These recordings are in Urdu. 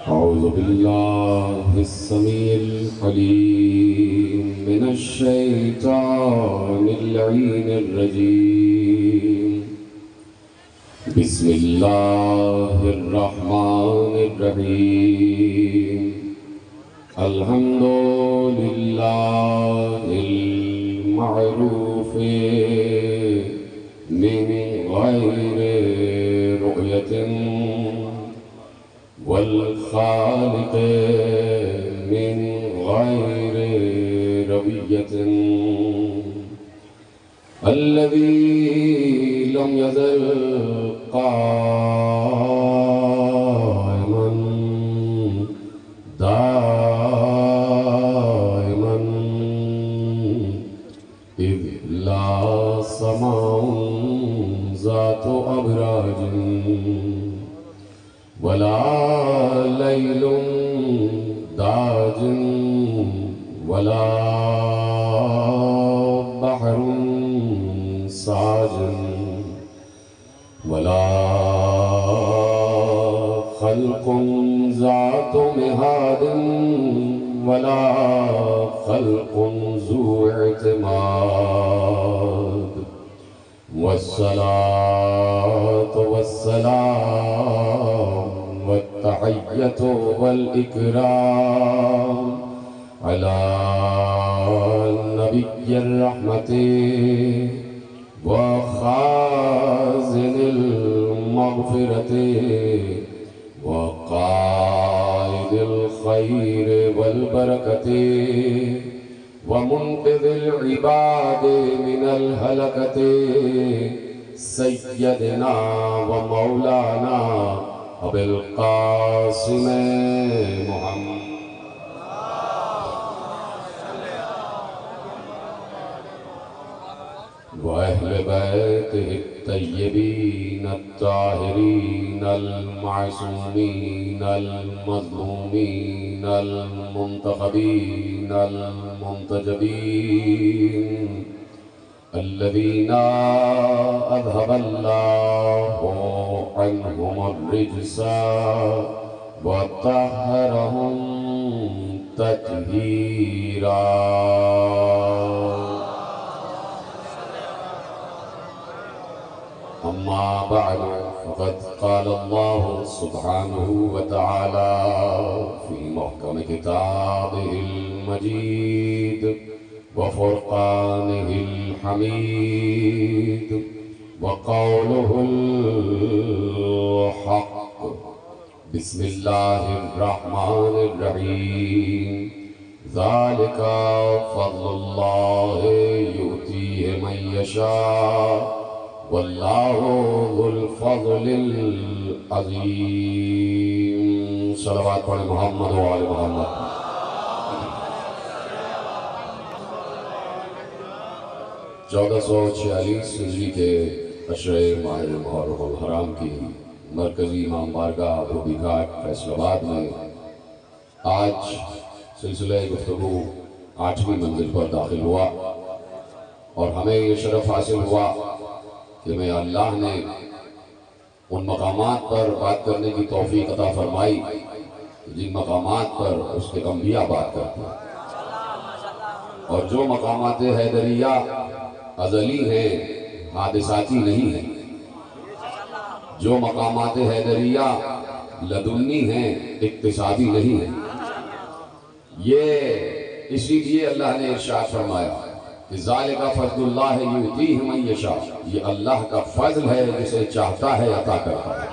أعوذ بالله السميع العليم من الشيطان اللعين الرجيم. بسم الله الرحمن الرحيم. الحمد لله المعروف من غير رؤية والخالق من غير روية الذي لم يزل قائما دائما إذ لا سماء ذات أبراج ولا ليل داج ولا بحر ساج ولا خلق ذات مهاد ولا خلق ذو اعتماد والصلاة والسلام والتحية والإكرام على نبي الرحمة وخازن المغفرة وقائد الخير والبركة ومنقذ العباد من الهلكة سيدنا ومولانا أبي القاسم محمد وأهل بيته الطيبين الطاهرين المعصومين المظلومين المنتخبين المنتجبين الذين أذهب الله عنهم الرجس وطهرهم تطهيرا. أما بعد فقد قال الله سبحانه وتعالى في محكم كتابه المجيد وفرقانه الحميد وقوله الحق. بسم الله الرحمن الرحيم. ذلك فضل الله يؤتيه من يشاء واللہ ذو الفضل العظیم. صلوات پڑھیں محمد و آل محمد. چودہ سو 46 ہجری کے عشرہ ماہ محرم الحرام کی مرکزی امام بارگاہ دھوبی گھاٹ فیصل آباد میں آج سلسلہ گفتگو 8ویں منزل پر داخل ہوا اور ہمیں یہ شرف حاصل ہوا کہ میں اللہ نے ان مقامات پر بات کرنے کی توفیق عطا فرمائی جن مقامات پر اس کے انبیاء بات کرتے ہیں، اور جو مقامات حیدریہ ازلی ہیں حادثاتی نہیں ہیں، جو مقامات حیدریہ لدنی ہیں اقتصادی نہیں ہیں. یہ اسی لیے اللہ نے ارشاد فرمایا کہ ذالک فضل اللہ یؤتیہ من یشاء، یہ اللہ کا فضل ہے جسے چاہتا ہے عطا کرتا ہے.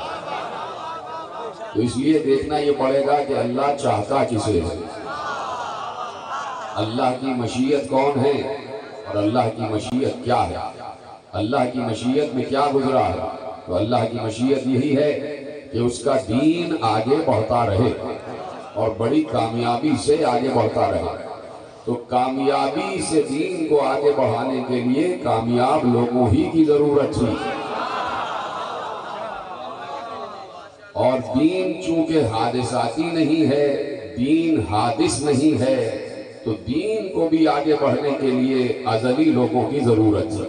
تو اس لیے دیکھنا یہ پڑے گا کہ اللہ چاہتا کسے ہے، اللہ کی مشیت کون ہے اور اللہ کی مشیت کیا ہے، اللہ کی مشیت میں کیا گزرا ہے. تو اللہ کی مشیت یہی ہے کہ اس کا دین آگے بڑھتا رہے اور بڑی کامیابی سے آگے بڑھتا رہے. تو کامیابی سے دین کو آگے بڑھانے کے لیے کامیاب لوگوں ہی کی ضرورت تھی، اور دین چونکہ حادثاتی نہیں ہے، دین حادث نہیں ہے، تو دین کو بھی آگے بڑھنے کے لیے ازلی لوگوں کی ضرورت ہے.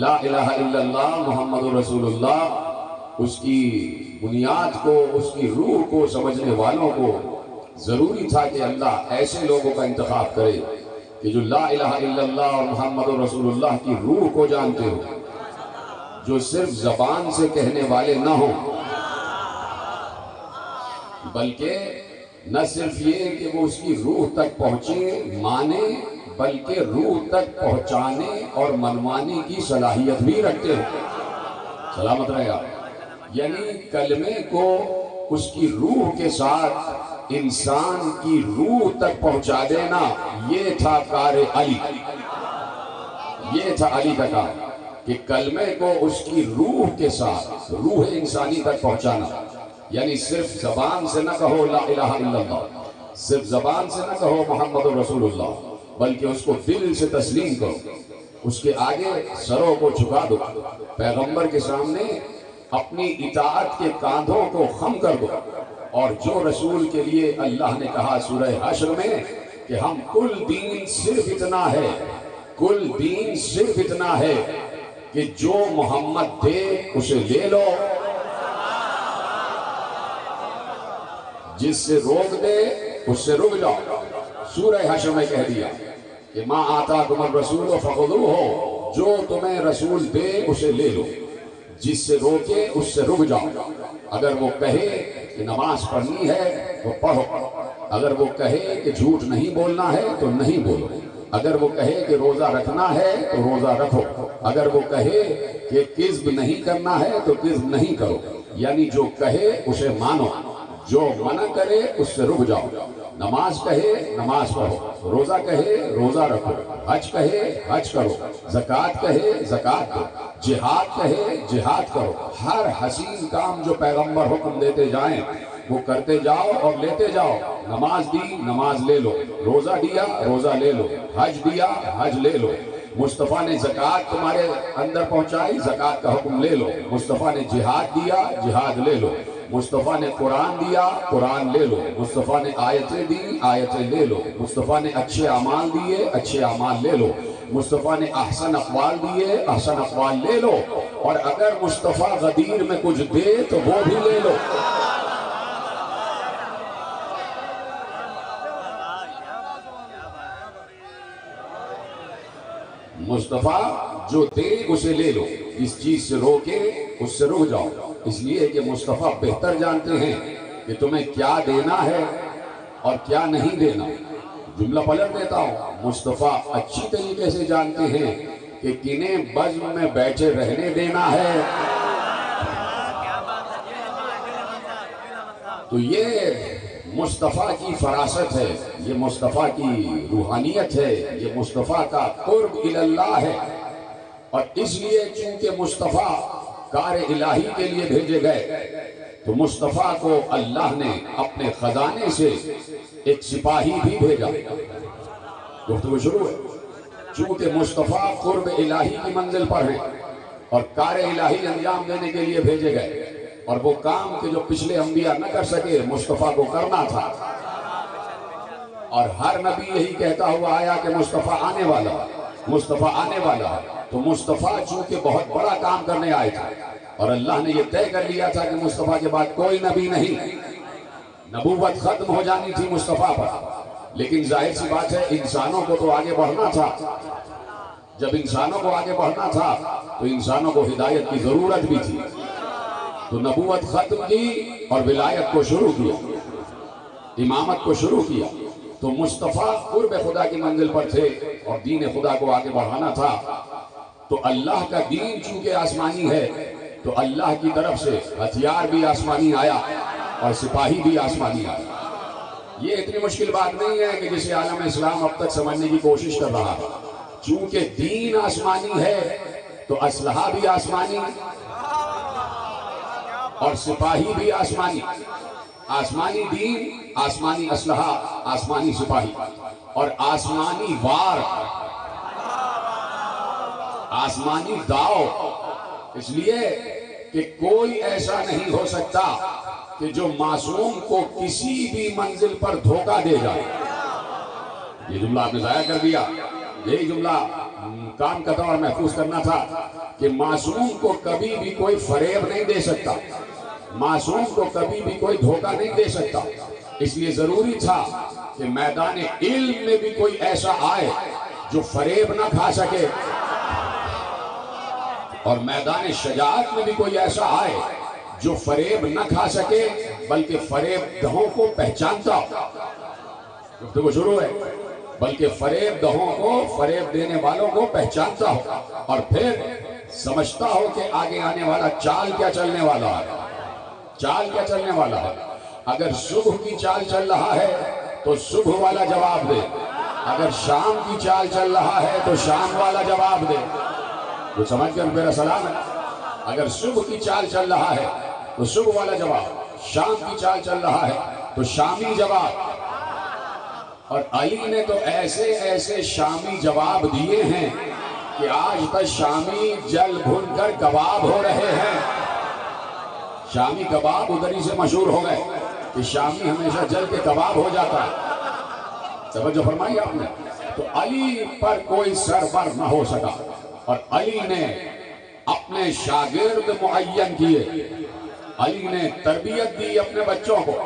لا الہ الا اللہ محمد رسول اللہ اس کی بنیاد کو، اس کی روح کو سمجھنے والوں کو ضروری تھا کہ اللہ ایسے لوگوں کا انتخاب کرے کہ جو لا الہ الا اللہ اور محمد رسول اللہ کی روح کو جانتے ہو، جو صرف زبان سے کہنے والے نہ ہوں، بلکہ نہ صرف یہ کہ وہ اس کی روح تک پہنچے مانے، بلکہ روح تک پہنچانے اور منوانے کی صلاحیت بھی رکھتے ہو۔ سلامت رہے آپ۔ یعنی کلمے کو اس کی روح کے ساتھ انسان کی روح تک پہنچا دینا، یہ تھا کار علی، یہ تھا علی کا کام، کہ کلمے کو اس کی روح کے ساتھ، روح انسانی تک پہنچانا۔ یعنی صرف زبان سے نہ کہو لا الہ الا اللہ، صرف زبان سے نہ کہو محمد رسول اللہ، بلکہ اس کو دل سے تسلیم کرو، اس کے آگے سروں کو جھکا دو، پیغمبر کے سامنے اپنی اطاعت کے کاندھوں کو خم کر دو، اور جو رسول کے لیے اللہ نے کہا سورہ حشر میں کہ ہم کل دین صرف اتنا ہے، کل دین صرف اتنا ہے کہ جو محمد دے اسے لے لو، جس سے روک دے اس سے رک جاؤ۔ سورہ حشر میں کہہ دیا کہ ما آتاکم الرسول فخذوہ، جو تمہیں رسول دے اسے لے لو، جس سے روکے اس سے رک جاؤ۔ اگر وہ کہے کہ نماز پڑھنی ہے تو پڑھو، اگر وہ کہے کہ جھوٹ نہیں بولنا ہے تو نہیں بولو، اگر وہ کہے کہ روزہ رکھنا ہے تو روزہ رکھو، اگر وہ کہے کہ کذب نہیں کرنا ہے تو کذب نہیں کرو۔ یعنی جو کہے اسے مانو، جو منع کرے اس سے رک جاؤ۔ نماز کہے نماز پڑھو، روزہ کہے روزہ رکھو، حج کہے حج کرو، زکوٰۃ کہے زکوٰۃ دو، جہاد کہے جہاد کرو۔ ہر حسین کام جو پیغمبر حکم دیتے جائیں وہ کرتے جاؤ اور لیتے جاؤ۔ نماز دی نماز لے لو، روزہ دیا روزہ لے لو، حج دیا حج لے لو۔ مصطفیٰ نے زکوٰۃ تمہارے اندر پہنچائی، زکوٰۃ کا حکم لے لو۔ مصطفیٰ نے جہاد دیا، جہاد لے لو۔ مصطفیٰ نے قرآن دیا، قرآن لے لو۔ مصطفیٰ نے آیتیں دی، آیتیں لے لو۔ مصطفیٰ نے اچھے اعمال دیے، اچھے اعمال لے لو۔ مصطفیٰ نے احسن اقوال دیے، احسن اقوال لے لو۔ اور اگر مصطفیٰ غدیر میں کچھ دے تو وہ بھی لے لو۔ مصطفیٰ جو دے اسے لے لو، اس چیز سے روکے اس سے رک جاؤ، اس لیے کہ مصطفیٰ بہتر جانتے ہیں کہ تمہیں کیا دینا ہے اور کیا نہیں دینا۔ جملہ پلٹ دیتا ہوں، مصطفیٰ اچھی طریقے سے جانتے ہیں کہ کنہیں بزم میں بیٹھے رہنے دینا ہے۔ تو یہ مصطفیٰ کی فراست ہے، یہ مصطفیٰ کی روحانیت ہے، یہ مصطفیٰ کا قرب اللہ ہے۔ اور اس لیے چونکہ مصطفیٰ کار الہی کے لیے بھیجے گئے تو مصطفیٰ کو اللہ نے اپنے خزانے سے ایک سپاہی بھی بھیجا۔ گفتگو شروع ہے۔ چونکہ مصطفیٰ قرب الہی کی منزل پر ہیں اور کار الہی انجام دینے کے لیے بھیجے گئے، اور وہ کام کہ جو پچھلے انبیاء نہ کر سکے مصطفیٰ کو کرنا تھا۔ اور ہر نبی یہی کہتا ہوا آیا کہ مصطفیٰ آنے والا ہے، مصطفیٰ آنے والا ہے۔ تو مصطفیٰ چونکہ بہت بڑا کام کرنے آئے تھے اور اللہ نے یہ طے کر لیا تھا کہ مصطفیٰ کے بعد کوئی نبی نہیں، نبوت ختم ہو جانی تھی مصطفیٰ پر۔ لیکن ظاہر سی بات ہے انسانوں کو تو آگے بڑھنا تھا۔ جب انسانوں کو آگے بڑھنا تھا تو انسانوں کو ہدایت کی ضرورت بھی تھی، تو نبوت ختم کی اور ولایت کو شروع کیا، امامت کو شروع کیا۔ تو مصطفیٰ قرب خدا کی منزل پر تھے اور دین خدا کو آگے بڑھانا تھا۔ تو اللہ کا دین چونکہ آسمانی ہے تو اللہ کی طرف سے ہتھیار بھی آسمانی آیا اور سپاہی بھی آسمانی آیا۔ یہ اتنی مشکل بات نہیں ہے کہ جسے عالم اسلام اب تک سمجھنے کی کوشش کر رہا ہے۔ چونکہ دین آسمانی ہے تو اسلحہ بھی آسمانی اور سپاہی بھی آسمانی۔ آسمانی دین، آسمانی اسلحہ، آسمانی سپاہی اور آسمانی وار، آسمانی داؤ۔ اس لیے کہ کوئی ایسا نہیں ہو سکتا کہ جو معصوم کو کسی بھی منزل پر دھوکہ دے جائے۔ یہ جملہ آپ نے ضائع کر دیا، یہی جملہ کام کا دور محفوظ کرنا تھا کہ معصوم کو کبھی بھی کوئی فریب نہیں دے سکتا، معصوم کو کبھی بھی کوئی دھوکہ نہیں دے سکتا. اس لیے ضروری تھا کہ میدان علم میں بھی کوئی ایسا آئے جو فریب نہ کھا سکے، اور میدان شجاعت میں بھی کوئی ایسا آئے جو فریب نہ کھا سکے بلکہ فریب دہوں کو پہچانتا ہو. گفتگو شروع ہے. بلکہ فریب دہوں کو، فریب دینے والوں کو پہچانتا ہو اور پھر سمجھتا ہو کہ آگے آنے والا چال کیا چلنے والا ہے، چال کیا چلنے والا ہے. اگر صبح کی چال چل رہا ہے تو صبح والا جواب دے، اگر شام کی چال چل رہا ہے تو شام والا جواب دے. تو سمجھ کر میرا سلام ہے. اگر صبح کی چال چل رہا ہے تو صبح والا جواب، شام کی چال چل رہا ہے تو شامی جواب. اور علی نے تو ایسے ایسے شامی جواب دیے ہیں کہ آج تک شامی جل بھن کر کباب ہو رہے ہیں. شامی کباب ادھر ہی سے مشہور ہو گئے کہ شامی ہمیشہ جل کے کباب ہو جاتا ہے. توجہ فرمائی آپ نے. تو علی پر کوئی سربر نہ ہو سکا اور علی نے اپنے شاگرد معین کیے، علی نے تربیت دی اپنے بچوں کو.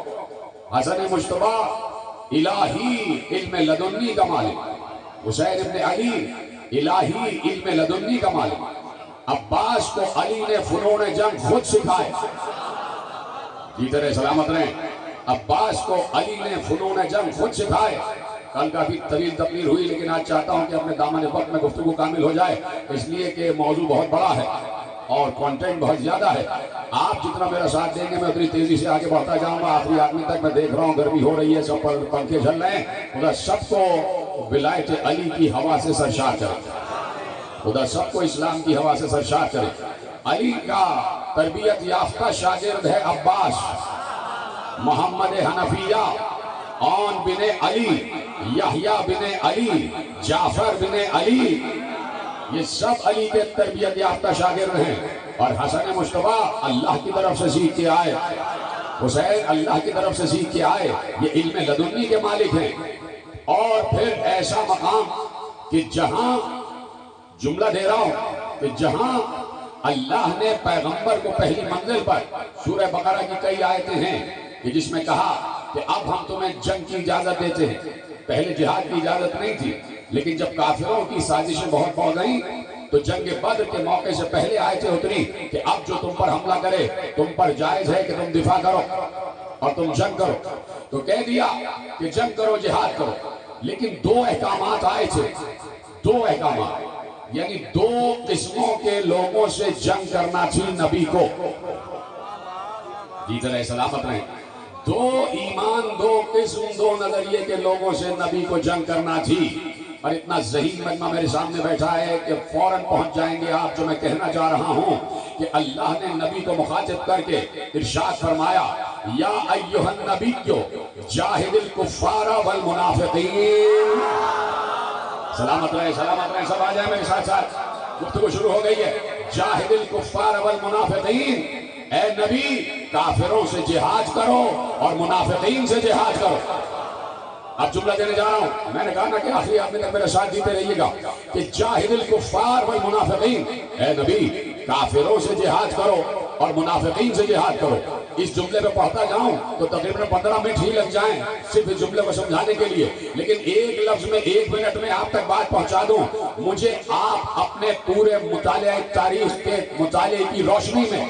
حسن مجتبی الہی علم لدنی کا مالک، حسین ابن علی الہی علم لدنی کا مالک. عباس کو علی نے فنون جنگ خود سکھائے. جیتے رہے سلامت رہیں. عباس کو علی نے فنون جنگ خود سکھائے. کل کافی طویل تقریر ہوئی لیکن آج چاہتا ہوں کہ اپنے دامن وقت میں گفتگو کامل ہو جائے، اس لیے کہ موضوع بہت بڑا ہے اور کانٹینٹ بہت زیادہ ہے. آپ جتنا میرا ساتھ دیں گے میں اتنی تیزی سے آگے بڑھتا جاؤں گا. آخری آدمی تک میں دیکھ رہا ہوں گرمی ہو رہی ہے، سب پر پنکھے چل رہے ہیں. خدا سب کو ولایت علی کی ہوا سے سرشار کرے، خدا سب کو اسلام کی ہوا سے سرشار کرے. علی کا تربیت یافتہ شاگرد ہے عباس، محمد حنفیہ، عون بن علی، یحییٰ بن علی، جعفر بن علی، یہ سب علی کے تربیت یافتہ شاگرد ہیں. اور حسن مجتبی اللہ کی طرف سے سیکھ کے آئے، حسین اللہ کی طرف سے سیکھ کے آئے، یہ علم لدنی کے مالک ہیں. اور پھر ایسا مقام کہ جہاں جملہ دے رہا ہوں کہ جہاں اللہ نے پیغمبر کو پہلی منزل پر، سورہ بقرہ کی کئی آیتیں ہیں کہ جس میں کہا کہ اب ہم تمہیں جنگ کی اجازت دیتے ہیں. پہلے جہاد کی اجازت نہیں تھی، لیکن جب کافروں کی سازشیں بہت بڑھ گئیں تو جنگ بدر کے موقع سے پہلے آیتیں اتری کہ اب جو تم پر حملہ کرے تم پر جائز ہے کہ تم دفاع کرو اور تم جنگ کرو. تو کہہ دیا کہ جنگ کرو، جہاد کرو. لیکن دو احکامات آئے تھے، دو احکامات، یعنی دو قسموں کے لوگوں سے جنگ کرنا تھی نبی کو. جیت رہے سلامت رہے. دو ایمان، دو قسم، دو نظریے کے لوگوں سے نبی کو جنگ کرنا تھی. اور اتنا ذہین مجمع میرے سامنے بیٹھا ہے کہ فوراً پہنچ جائیں گے آپ جو میں کہنا چاہ رہا ہوں کہ اللہ نے نبی کو مخاطب کر کے ارشاد فرمایا، یا ایھا النبی جاہد الکفار والمنافقین. سلامت رہے سلامت رہے، سب آ جائیں میرے ساتھ ساتھ، گفتگو شروع ہو گئی ہے. جاہد الکفار والمنافقین، اے نبی کافروں سے جہاد کرو اور منافقین سے جہاد کرو. اب جملہ دینے جا رہا ہوں، میں نے کہا نا کہ آخری آدمی تک میرے ساتھ دیتے رہیے گا کہ جاہد الکفار والمنافقین، اے نبی کافروں سے جہاد کرو اور منافقین سے جہاد کرو. اس جملے پہ پڑھتا جاؤں تو تقریباً 15 منٹ ہی لگ جائیں صرف اس جملے کو سمجھانے کے لیے، لیکن ایک لفظ میں 1 منٹ میں آپ تک بات پہنچا دوں. مجھے آپ اپنے پورے مطالعہ تاریخ کے مطالعے کی روشنی میں،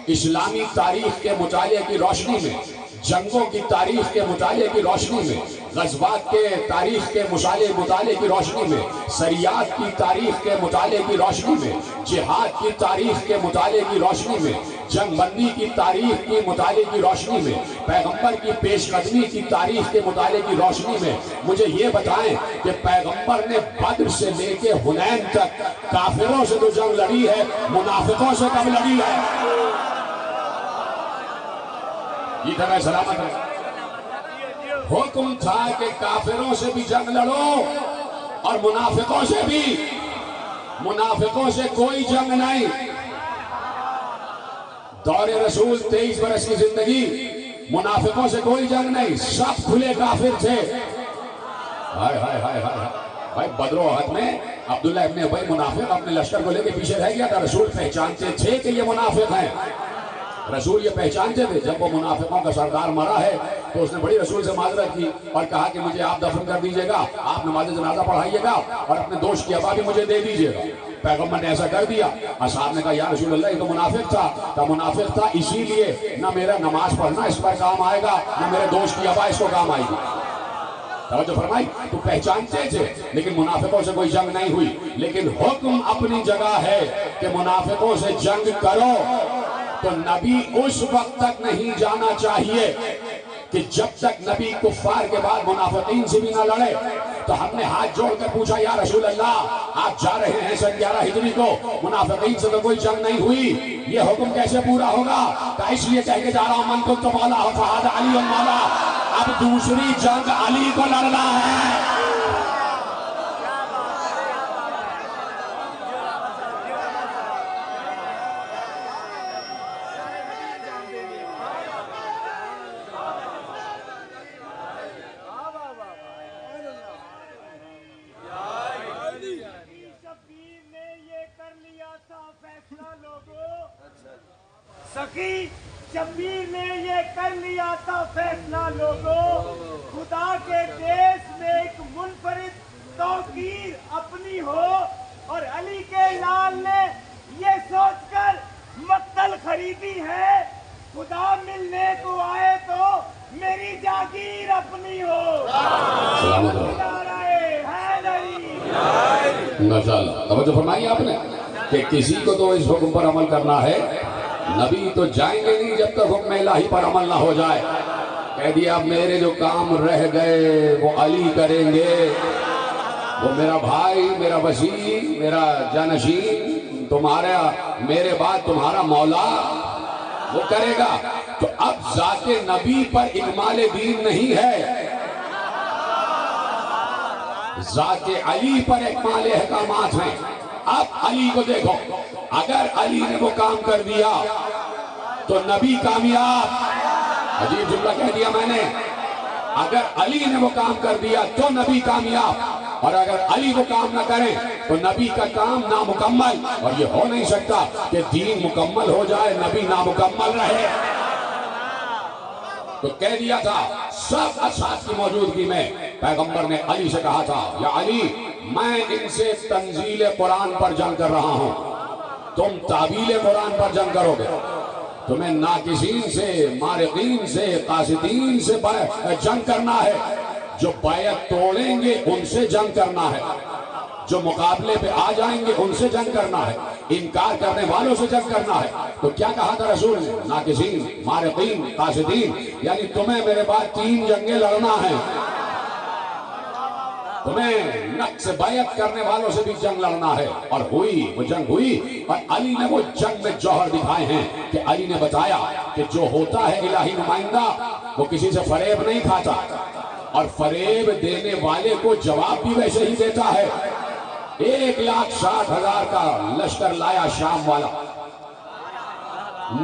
اسلامی تاریخ کے مطالعے کی روشنی میں، جنگوں کی تاریخ کے مطالعے کی روشنی میں، غزوات کے تاریخ کے مطالعے کی روشنی میں، سریات کی تاریخ کے مطالعے کی روشنی میں، جہاد کی تاریخ کے مطالعے کی روشنی میں، جنگ بندی کی تاریخ کی مطالعے کی روشنی میں، پیغمبر کی پیش قدمی کی تاریخ کے مطالعے کی روشنی میں مجھے یہ بتائیں کہ پیغمبر نے بدر سے لے کے حنین تک کافروں سے تو جنگ لڑی ہے، منافقوں سے کب لڑی ہے؟ یہ طرح سلامت ہے. حکم تھا کہ کافروں سے بھی جنگ لڑو اور منافقوں سے بھی. منافقوں سے کوئی جنگ نہیں. دور رسول 23 برس کی زندگی، منافقوں سے کوئی جنگ نہیں، سب کھلے کافر تھے. ہائے ہائے ہائے ہائے، بھائی بدر و احد میں عبداللہ ابن ابی منافق اپنے لشکر کو لے کے پیچھے رہ گیا تھا. رسول پہچانتے تھے کہ یہ منافق ہیں. رسول یہ پہچانتے تھے. جب وہ منافقوں کا سردار مرا ہے تو اس نے بڑی رسول سے معذرت کی اور کہا کہ مجھے آپ دفن کر دیجئے گا, آپ نماز جنازہ پڑھائیے گا اور اپنے دوست کی ابا بھی مجھے دے دیجئے گا. پیغمبر نے ایسا کر دیا. اصحاب نے کہا یا رسول اللہ یہ تو منافق تھا. منافق تھا اسی لیے نہ میرا نماز پڑھنا اس پر کام آئے گا نہ میرے دوست کی ابا اس کو کام آئے گی. توجہ فرمائی. تو پہچانتے تھے لیکن منافقوں سے کوئی جنگ نہیں ہوئی. لیکن حکم اپنی جگہ ہے کہ منافقوں سے جنگ کرو. تو نبی اس وقت تک نہیں جانا چاہیے کہ جب تک نبی کفار کے بعد منافقین سے بھی نہ لڑے. تو ہم نے ہاتھ جوڑ کر پوچھا یا رسول اللہ آپ جا رہے ہیں سن 11 ہجری کو, منافقین سے تو کوئی جنگ نہیں ہوئی, یہ حکم کیسے پورا ہوگا؟ کہ اس لیے کہہ کے جا رہا ہوں من کنت مولا فہذا علی مولا. اب دوسری جنگ علی کو لڑنا ہے. سخی شبیر نے یہ کر لیا تھا فیصلہ لوگوں, خدا کے دیش میں ایک منفرد توقیر اپنی ہو. اور علی کے لال نے یہ سوچ کر مقتل خریدی ہے خدا ملنے کو آئے تو میری جاگیر اپنی ہو. ماشاءاللہ. توجہ فرمائی آپ نے کہ کسی کو تو اس حکم پر عمل کرنا ہے. نبی تو جائیں گے نہیں جب تک حکم الہی پر عمل نہ ہو جائے. کہہ دیا میرے جو کام رہ گئے وہ علی کریں گے. وہ میرا بھائی, میرا وسیع, میرا جانشین, تمہارا میرے بعد تمہارا مولا وہ کرے گا. تو اب ذات نبی پر اکمال دین نہیں ہے, ذات علی پر اکمال احکامات ہیں. اب علی کو دیکھو, اگر علی نے وہ کام کر دیا تو نبی کامیاب. عجیب جملہ کہہ دیا میں نے. اگر علی نے وہ کام کر دیا تو نبی کامیاب, اور اگر علی وہ کام نہ کریں تو نبی کا کام نامکمل. اور یہ ہو نہیں سکتا کہ دین مکمل ہو جائے نبی نامکمل رہے. تو کہہ دیا تھا سب اصحاب کی موجودگی میں پیغمبر نے علی سے کہا تھا یا علی میں ان سے تنزیل قرآن پر جنگ کر رہا ہوں, تم تعویل قرآن پر جنگ کرو گے. تمہیں ناقصین سے, مارقین سے, قاصدین سے جنگ کرنا ہے. جو بیعت توڑیں گے ان سے جنگ کرنا ہے, جو مقابلے پہ آ جائیں گے ان سے جنگ کرنا ہے, انکار کرنے والوں سے جنگ کرنا ہے. تو کیا کہا تھا رسول نے؟ ناقصین, مارقین, قاصدین, یعنی تمہیں میرے بعد 3 جنگیں لڑنا ہے. تمہیں نقص بیعت کرنے والوں سے بھی جنگ لڑنا ہے. اور ہوئی, وہ جنگ ہوئی, اور علی نے وہ جنگ میں جوہر دکھائے ہیں کہ علی نے بتایا کہ جو ہوتا ہے الہی نمائندہ وہ کسی سے فریب نہیں کھاتا, اور فریب دینے والے کو جواب بھی ویسے ہی دیتا ہے. 1,60,000 کا لشکر لایا شام والا,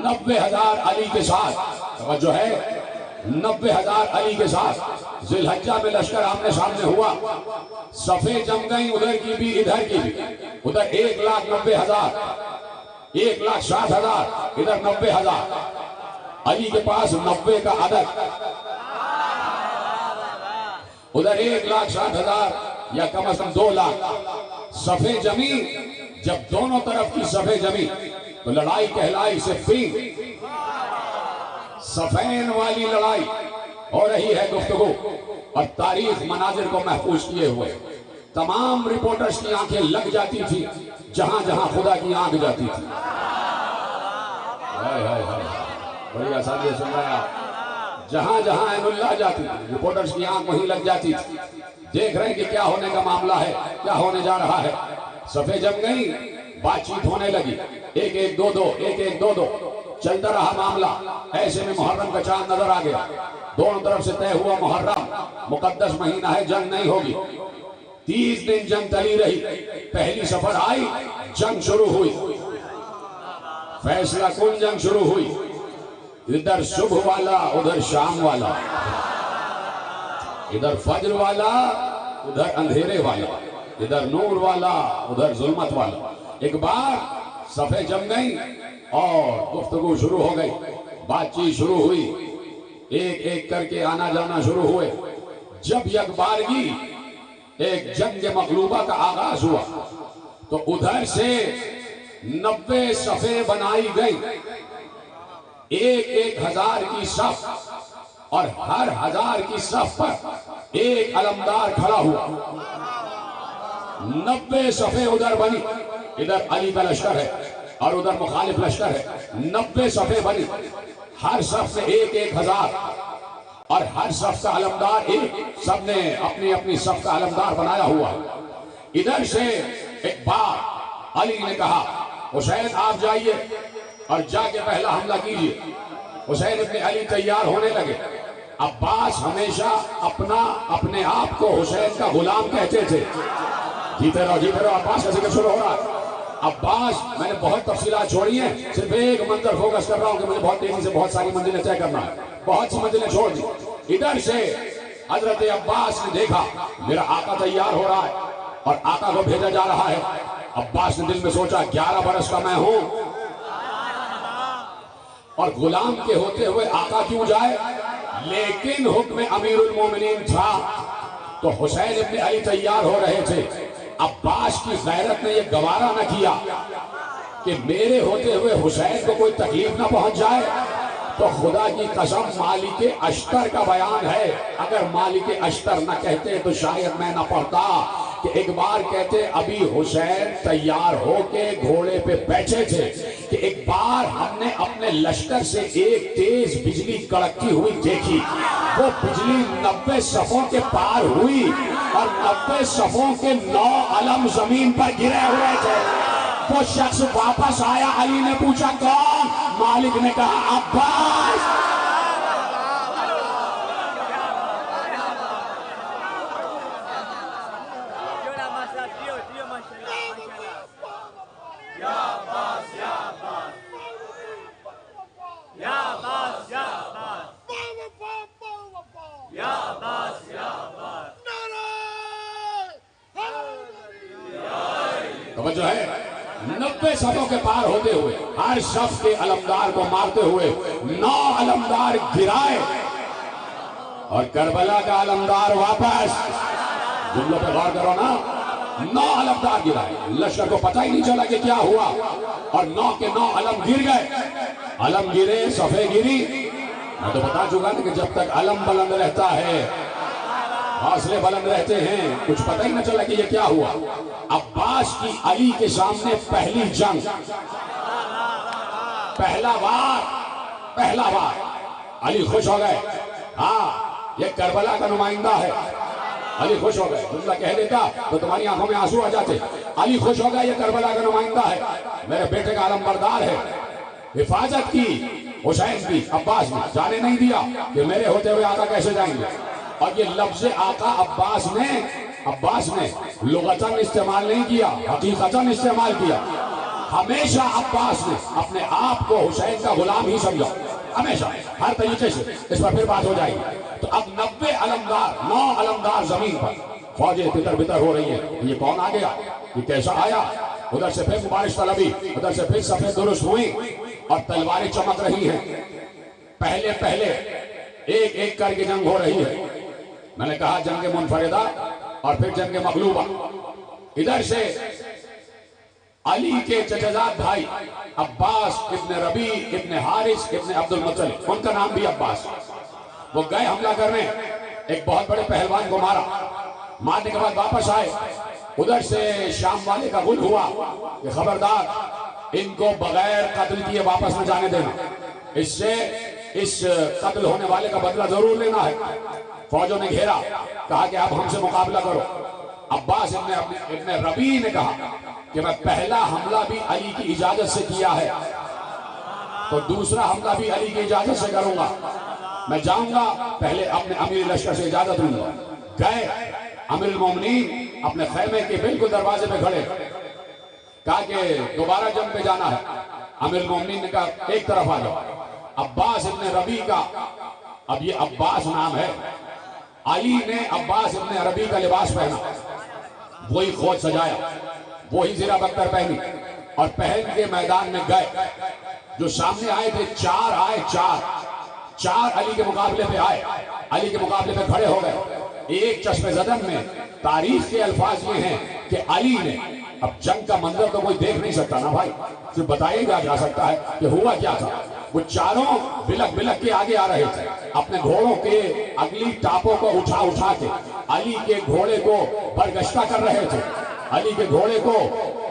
90,000 علی کے ساتھ. توجہ ہے, 90,000 علی کے ساتھ. ذی الحجہ میں لشکر آمنے سامنے ہوا, صفیں جم گئیں ادھر کی بھی ادھر کی بھی. ادھر 1,90,000, 1,60,000, ادھر 90,000. علی کے پاس 90 کا عدد, ادھر 1,60,000 یا کم از کم 2 لاکھ. صفیں جمی, جب دونوں طرف کی صفیں جمی تو لڑائی کہلائی صفین. صفین والی لڑائی ہو رہی ہے گفتگو, اور تاریخ مناظر کو محفوظ کیے ہوئے. تمام رپورٹرز کی آنکھیں لگ جاتی تھی جہاں جہاں خدا کی آنکھ جاتی تھی. بڑی آسانی سے سن رہے ہیں, جہاں جہاں عین اللہ جاتی تھی رپورٹرز کی آنکھ وہیں لگ جاتی تھی. دیکھ رہے ہیں کہ کیا ہونے کا معاملہ ہے, کیا ہونے جا رہا ہے. صفیں جم گئی, بات چیت ہونے لگی, 1-1 2-2, 1-1 2-2 چلتا رہا معاملہ. ایسے میں محرم کا چاند نظر آ گیا. دونوں طرف سے طے ہوا محرم مقدس مہینہ ہے, جنگ نہیں ہوگی. 30 دن جنگ چلی رہی. پہلی سفر آئی, جنگ شروع ہوئی, فیصلہ کن جنگ شروع ہوئی. ادھر صبح والا, ادھر شام والا, ادھر فجر والا, ادھر اندھیرے والا. ادھر نور والا ادھر ظلمت والا. ایک بار صفیں جم گئی اور گفتگو شروع ہو گئی, بات چیت شروع ہوئی, ایک ایک کر کے آنا جانا شروع ہوئے. جب یک بارگی ایک جنگ مغلوبہ کا آغاز ہوا تو ادھر سے 90 صفیں بنائی گئی, ایک ایک ہزار کی صف, اور ہر ہزار کی صف پر ایک علمدار کھڑا ہوا. 90 صفیں ادھر بنی, ادھر علی کا لشکر ہے اور ادھر مخالف لشکر ہے. 90 صفیں بنی, ہر صف میں ایک ایک ہزار, اور ہر صف کا علمدار ایک, سب نے اپنی اپنی صف کا علمدار بنایا ہوا. ادھر سے ایک بار علی نے کہا حسین آپ جائیے اور جا کے پہلا حملہ کیجئے. حسین ابن علی تیار ہونے لگے. عباس ہمیشہ اپنے آپ کو حسین کا غلام کہتے تھے. جیتے رہو عباس کا ذکر شروع ہو رہا ہے. عباس, میں نے بہت تفصیلات چھوڑی ہیں, صرف ایک منظر فوکس کر رہا ہوں کہ مجھے بہت تیزی سے بہت ساری منزلیں طے کرنا ہے. بہت سی منزلیں چھوڑ دی. ادھر سے حضرت عباس نے دیکھا میرا آقا تیار ہو رہا ہے اور آقا کو بھیجا جا رہا ہے. عباس نے دل میں سوچا 11 برس کا میں ہوں اور غلام کے ہوتے ہوئے آقا کیوں جائے, لیکن حکم امیر المومنین تھا تو حسین ابن علی تیار ہو رہے تھے. عباس کی غیرت نے یہ گوارا نہ کیا کہ میرے ہوتے ہوئے حسین کو کوئی تکلیف نہ پہنچ جائے. تو خدا کی قسم مالک اشتر کا بیان ہے, اگر مالک اشتر نہ کہتے تو شاید میں نہ پڑھتا کہ ایک بار کہتے ابھی حسین تیار ہو کے گھوڑے پہ بیٹھے تھے کہ ایک بار ہم نے اپنے لشکر سے ایک تیز بجلی کڑکتی ہوئی دیکھی. وہ بجلی 90 صفوں کے پار ہوئی اور 90 صفوں کے 9 علم زمین پر گرے ہوئے تھے. وہ شخص واپس آیا, علی نے پوچھا کون, مالک نے کہا عباس. توجہ ہے, 90 صفوں کے پار ہوتے ہوئے ہر صف کے علمدار کو مارتے ہوئے 9 علمدار گرائے اور کربلا کا علمدار واپس. جملوں پہ غور کرو نا, 9 علمدار گرائے. لشکر کو پتہ ہی نہیں چلا کہ کیا ہوا اور 9 کے 9 علم گر گئے. علم گرے, صفیں گری. میں تو بتا چکا کہ جب تک علم بلند رہتا ہے, حوصلے بلند رہتے ہیں, کچھ پتہ ہی نہ چلا کہ یہ کیا ہوا. عباس کی علی کے سامنے پہلی جنگ, پہلا وار. علی خوش ہو گئے, ہاں یہ کربلا کا نمائندہ ہے. علی خوش ہو گئے, جملہ کہہ دیتا تو تمہاری آنکھوں میں آنسو آ جاتے. علی خوش ہو گئے, یہ کربلا کا نمائندہ ہے, میرے بیٹے کا علم بردار ہے. حفاظت کی حسین کی. عباس نے جانے نہیں دیا کہ میرے ہوتے ہوئے آقا کیسے جائیں گے. اور یہ لفظ آقا عباس نے لغتاً استعمال نہیں کیا, حقیقتاً استعمال کیا. ہمیشہ عباس نے اپنے آپ کو حسین کا غلام ہی سمجھا, ہمیشہ, ہر طریقے سے. اس پر پھر بات ہو جائے گی. تو اب 90 علمدار, 9 علمدار زمین پر, فوجیں تتر بتر ہو رہی ہیں. یہ کون آ گیا, یہ کیسا آیا. ادھر سے پھر بارش طلبی, ادھر سے پھر صفیں درست ہوئی اور تلواریں چمک رہی ہیں. پہلے ایک ایک کر کے جنگ ہو رہی ہے. میں نے کہا جنگ منفردہ اور پھر جنگ مغلوبہ. ادھر سے علی کے چچزاد بھائی عباس ابن ربیع ابن حارث ابن عبد المطلب, ان کا نام بھی عباس, وہ گئے حملہ کرنے. ایک بہت بڑے پہلوان کو مارنے کے بعد واپس آئے. ادھر سے شام والے کا غل ہوا کہ خبردار, ان کو بغیر قتل کیے واپس نہ جانے دینا, اس قتل ہونے والے کا بدلہ ضرور لینا ہے. فوجوں نے گھیرا, کہا کہ آپ ہم سے مقابلہ کرو. عباس ابن ربیع نے کہا کہ میں پہلا حملہ بھی علی کی اجازت سے کیا ہے تو دوسرا حملہ بھی علی کی اجازت سے کروں گا. میں جاؤں گا, پہلے اپنے امیر لشکر سے اجازت لوں گا. گئے, امیر المومنین اپنے خیمے کے بالکل دروازے پہ کھڑے, کہا کہ دوبارہ جنگ پہ جانا ہے. امیر المومنین نے کہا ایک طرف آ جاؤ. عباس ابن ربیع کا, اب یہ عباس نام ہے, علی نے عباس ابن ربیع کا لباس پہنا. وہی خوج سجایا، وہی زرہ بختر پہنی اور پہن کے میدان میں گئے۔ جو سامنے آئے تھے چار آئے، چار علی کے مقابلے پہ آئے، علی کے مقابلے پہ کھڑے ہو گئے۔ ایک چشم زدن میں تاریخ کے الفاظ یہ ہیں کہ علی نے، اب جنگ کا منظر تو کوئی دیکھ نہیں سکتا نا بھائی، صرف بتائیے گا جا سکتا ہے کہ ہوا کیا تھا۔ وہ چاروں بلک بلک کے آگے آ رہے تھے، اپنے گھوڑوں کے اگلی ٹاپوں کو اٹھا کے علی کے گھوڑے کو برگشتہ کر رہے تھے، علی کے گھوڑے کو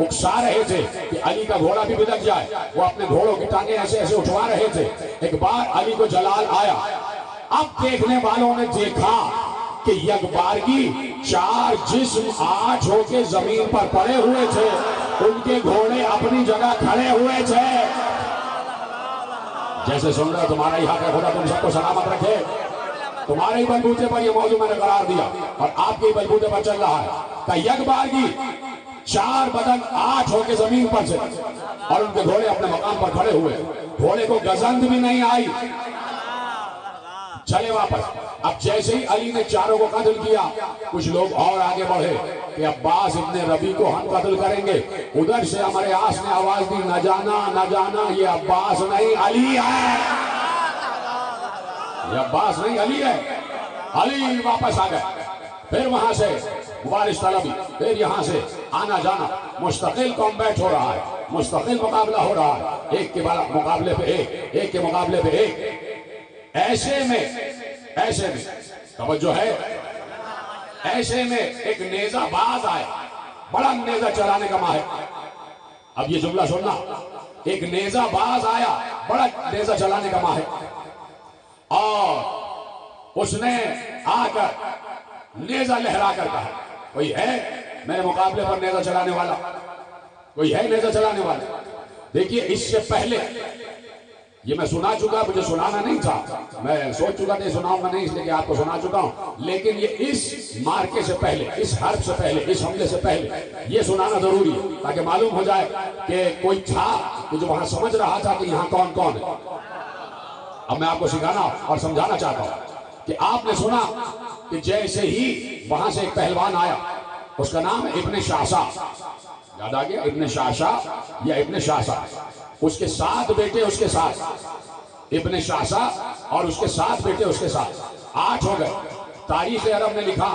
اکسا رہے تھے کہ علی کا گھوڑا بھی بلک جائے۔ وہ اپنے گھوڑوں کی ٹانگیں ایسے ایسے اٹھوا رہے تھے۔ ایک بار علی کو جلال آیا، اب دیکھنے والوں نے دیکھا کہ یکبارگی چار جسم آٹھ ہو کے زمین پر پڑے ہوئے تھے، ان کے گھوڑے اپنی جگہ کھڑے ہوئے تھے۔ جیسے سن رہے تمہارا ہی حق ہے، خدا تم سب کو سلامت رکھے۔ تمہارے ہی بلبوتے پر یہ موضوع میں نے قرار دیا اور آپ کے ہی بلبوتے پر چل رہا ہے کہ یکبارگی چار بدن آٹھ ہو کے زمین پر سے اور ان کے گھوڑے اپنے مقام پر کھڑے ہوئے، گھوڑے کو گزند بھی نہیں آئی۔ چلے واپس۔ اب جیسے ہی علی نے چاروں کو قتل کیا، کچھ لوگ اور آگے بڑھے کہ عباس ابن ربی کو ہم قتل کریں گے۔ ادھر سے ہمارے آس نے آواز دی، نہ جانا یہ عباس نہیں علی ہے، یہ عباس نہیں علی ہے۔ علی واپس آ گئے، پھر وہاں سے مبارز طلبی، پھر یہاں سے آنا جانا، مستقل کامبیٹ ہو رہا ہے، مستقل مقابلہ ہو رہا ہے، ایک کے مقابلے پہ ایک کے مقابلے پہ ایک۔ ایسے میں توجہ ہے، ایسے میں ایک نیزہ باز آیا، بڑا نیزہ چلانے کا ماہر۔ اب یہ جملہ سننا، ایک نیزہ باز آیا، بڑا نیزہ چلانے کا ماہر، اور اس نے آ کر نیزہ لہرا کر کہا، کوئی ہے میرے مقابلے پر نیزہ چلانے والا؟ کوئی ہے نیزہ چلانے والا؟ دیکھیے اس سے پہلے یہ میں سنا چکا، مجھے سنانا نہیں تھا، میں سوچ چکا تھا سناؤں گا نہیں، اس لیے کہ آپ کو سنا چکا ہوں، لیکن یہ اس مارکے سے پہلے، اس حرب سے پہلے، اس حملے سے پہلے یہ سنانا ضروری ہے تاکہ معلوم ہو جائے کہ کوئی تھا کہ جو وہاں سمجھ رہا تھا کہ یہاں کون کون ہے۔ اب میں آپ کو سکھانا اور سمجھانا چاہتا ہوں کہ آپ نے سنا کہ جیسے ہی وہاں سے ایک پہلوان آیا، اس کا نام ہے ابن شاشا، یاد آ گیا؟ ابن شاشا یا ابن شاشا، اس کے 7 بیٹے اس کے ساتھ، ابن شاشا اور اس کے 7 بیٹے اس کے ساتھ، 8 ہو گئے۔ تاریخ عرب نے لکھا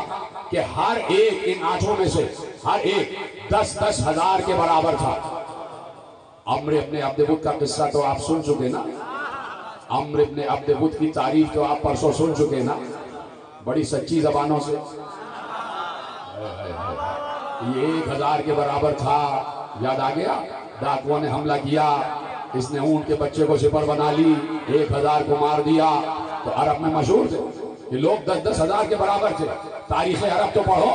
کہ ہر ایک ان 8 میں سے ہر ایک 10 ہزار کے برابر تھا۔ عمرو ابن عبد ود کا قصہ تو آپ سن چکے نا، عمرو ابن عبد ود کی تعریف تو آپ پرسوں سن چکے نا، بڑی سچی زبانوں سے۔ یہ 1000 کے برابر تھا، یاد آ گیا؟ ڈاکوؤں نے حملہ کیا، اس نے اونٹ کے بچے کو سپر بنا لی، 1000 کو مار دیا۔ تو عرب میں مشہور تھے کہ لوگ 10 ہزار کے برابر تھے۔ تاریخ عرب تو پڑھو،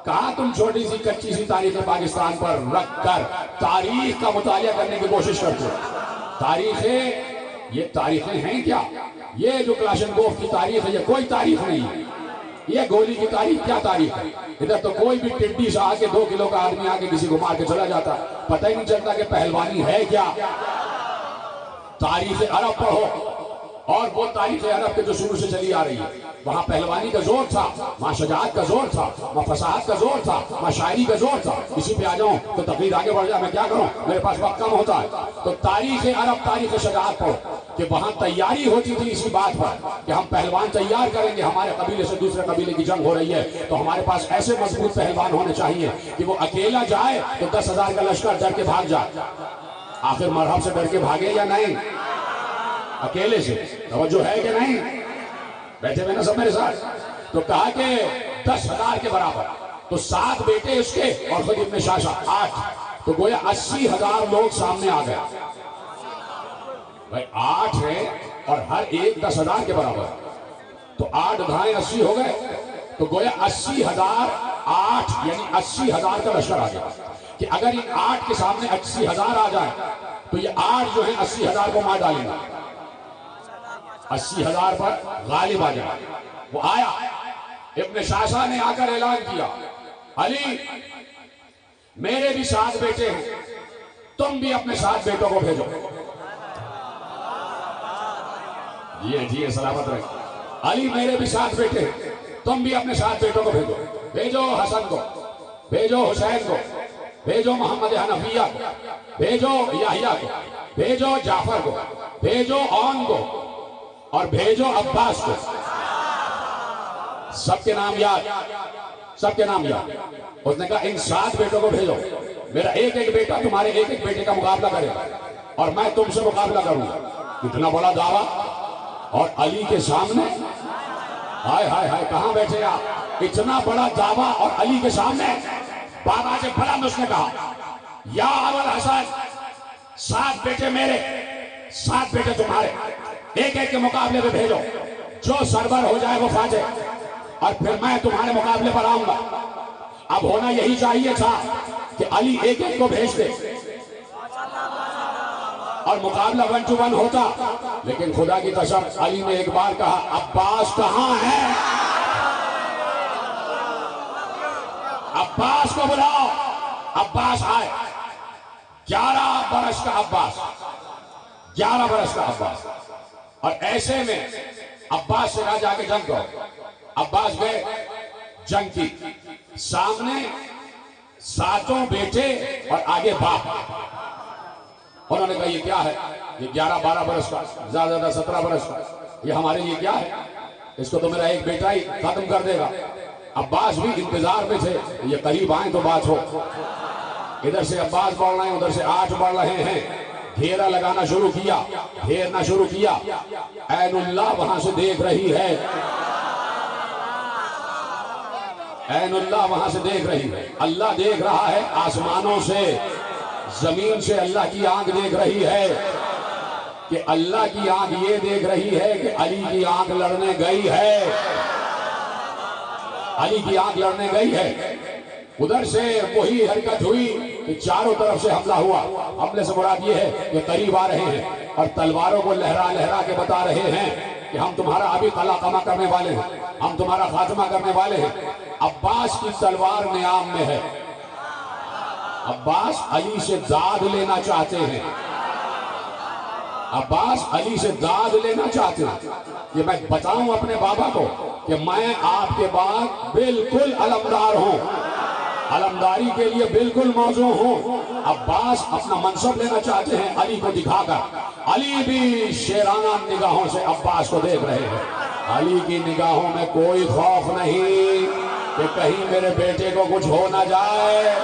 کہاں تم چھوٹی سی کچی سی تاریخ پاکستان پر رکھ کر تاریخ کا مطالعہ کرنے کی کوشش کرتے ہو۔ یہ تاریخیں ہیں کیا؟ یہ جو کلاشنکوف کی تاریخ ہے یہ کوئی تاریخ نہیں ہے، یہ گولی کی تاریخ کیا تاریخ ہے؟ ادھر تو کوئی بھی ٹڈی سے آگے 2 کلو کا آدمی آگے کسی کو مار کے چلا جاتا، پتہ ہی نہیں چلتا کہ پہلوانی ہے کیا۔ تاریخ عرب پڑھو، اور وہ تاریخ عرب کے جو شروع سے چلی آ رہی ہے، وہاں پہلوانی کا زور تھا، وہاں شجاعت کا زور تھا، وہاں فصاحت کا زور تھا، وہاں شاعری کا زور تھا۔ اسی پہ آ جاؤں تو تقریر آگے بڑھ جائے، میں کیا کروں، میرے پاس وقت کم ہوتا ہے۔ تو تاریخ عرب، تاریخ شجاعت پڑھو کہ وہاں تیاری ہوتی تھی اسی بات پر کہ ہم پہلوان تیار کریں گے، ہمارے قبیلے سے دوسرے قبیلے کی جنگ ہو رہی ہے تو ہمارے پاس ایسے مضبوط پہلوان ہونے چاہیے کہ وہ اکیلا جائے تو 10 ہزار کا لشکر ڈر کے بھاگ جائے۔ آخر مرحب سے ڈر کے بھاگے یا نہیں؟ اکیلے سے توجہ ہے کہ نہیں؟ بیٹھے ہوئے نا سب میرے ساتھ؟ تو کہا کہ 10 ہزار کے برابر، تو 7 بیٹے اس کے اور خود ابن شاشا 8، تو گویا 80 ہزار لوگ سامنے آ گئے۔ بھائی 8 ہیں اور ہر ایک 10 ہزار کے برابر، تو 8 دھائیں 80 ہو گئے، تو گویا 80 ہزار 8 یعنی 80 ہزار کا لشکر آ گیا کہ اگر ان 8 کے سامنے 80 ہزار آ جائے تو یہ 8 جو ہیں 80 ہزار کو مار ڈالیں گے، 80 ہزار پر غالب آ جائے۔ وہ آیا، ابن شاشا نے آ کر اعلان کیا، علی میرے بھی 7 بیٹے ہیں، تم بھی اپنے 7 بیٹوں کو بھیجو۔ جی سلامت رہے۔ علی میرے بھی 7 بیٹے ہیں، تم بھی اپنے 7 بیٹوں کو بھیجو، بھیجو حسن کو، بھیجو حسین کو، بھیجو محمد حنفیہ کو، بھیجو یحییٰ کو، بھیجو جعفر کو، بھیجو اون کو، اور بھیجو عباس کو۔ سب کے نام یاد، سب کے نام یاد۔ اس نے کہا ان 7 بیٹوں کو بھیجو، میرا ایک ایک بیٹا تمہارے ایک ایک بیٹے کا مقابلہ کرے گا اور میں تم سے مقابلہ کروں گا۔ اتنا بڑا دعویٰ، اور علی کے سامنے، ہائے ہائے ہائے کہاں بیٹھے آپ؟ اتنا بڑا دعویٰ اور علی کے سامنے بابا سے بلند اس نے کہا یا ابوالحسن 7 بیٹے میرے، 7 بیٹے تمہارے، ایک ایک کے مقابلے پہ بھیجو، جو سربر ہو جائے وہ فاتح، اور پھر میں تمہارے مقابلے پر آؤں گا۔ اب ہونا یہی چاہیے تھا کہ علی ایک ایک کو بھیج دے اور مقابلہ 1 to 1 ہوتا، لیکن خدا کی قسم علی نے ایک بار کہا عباس کہاں ہے؟ عباس کو بلاؤ۔ عباس آئے، 11 برس کا عباس، 11 برس کا عباس، اور ایسے میں عباس سے کہا جا کے جنگ کرو۔ عباس گئے، جنگ کی، سامنے 7 بیٹے اور آگے باپ۔ انہوں نے کہا یہ کیا ہے؟ یہ 11-12 برس کا، زیادہ زیادہ 17 برس کا، یہ ہمارے لیے کیا ہے؟ اس کو تو میرا ایک بیٹا ہی ختم کر دے گا۔ عباس بھی انتظار میں تھے یہ قریب آئیں تو بات ہو۔ ادھر سے عباس بڑھ رہے ہیں، ادھر سے 8 بڑھ رہے ہیں، گھیرا لگانا شروع کیا، گھیرنا شروع کیا۔ عین اللہ وہاں سے دیکھ رہی ہے، عین اللہ وہاں سے دیکھ رہی ہے، اللہ دیکھ رہا ہے آسمانوں سے، زمین سے اللہ کی آنکھ دیکھ رہی ہے کہ اللہ کی آنکھ یہ دیکھ رہی ہے کہ علی کی آنکھ لڑنے گئی ہے، علی کی آنکھ لڑنے گئی ہے۔ ادھر سے وہی حرکت ہوئی کہ چاروں طرف سے حملہ ہوا۔ حملے سے مراد یہ ہے کہ قریب آ رہے ہیں اور تلواروں کو لہرا لہرا کے بتا رہے ہیں کہ ہم تمہارا ابھی قلع قمع کرنے والے ہیں، ہم تمہارا خاتمہ کرنے والے ہیں۔ عباس کی تلوار نیام میں ہے، عباس علی سے داد لینا چاہتے ہیں، عباس علی سے داد لینا چاہتے ہیں۔ یہ میں بتاؤں اپنے بابا کو کہ میں آپ کے بعد بالکل علمدار ہوں، علمداری کے لیے بالکل موزوں ہوں۔ عباس اپنا منصب لینا چاہتے ہیں علی کو دکھا کر۔ علی بھی شیرانہ نگاہوں سے عباس کو دیکھ رہے ہیں۔ علی کی نگاہوں میں کوئی خوف نہیں کہ کہیں میرے بیٹے کو کچھ ہو نہ جائے،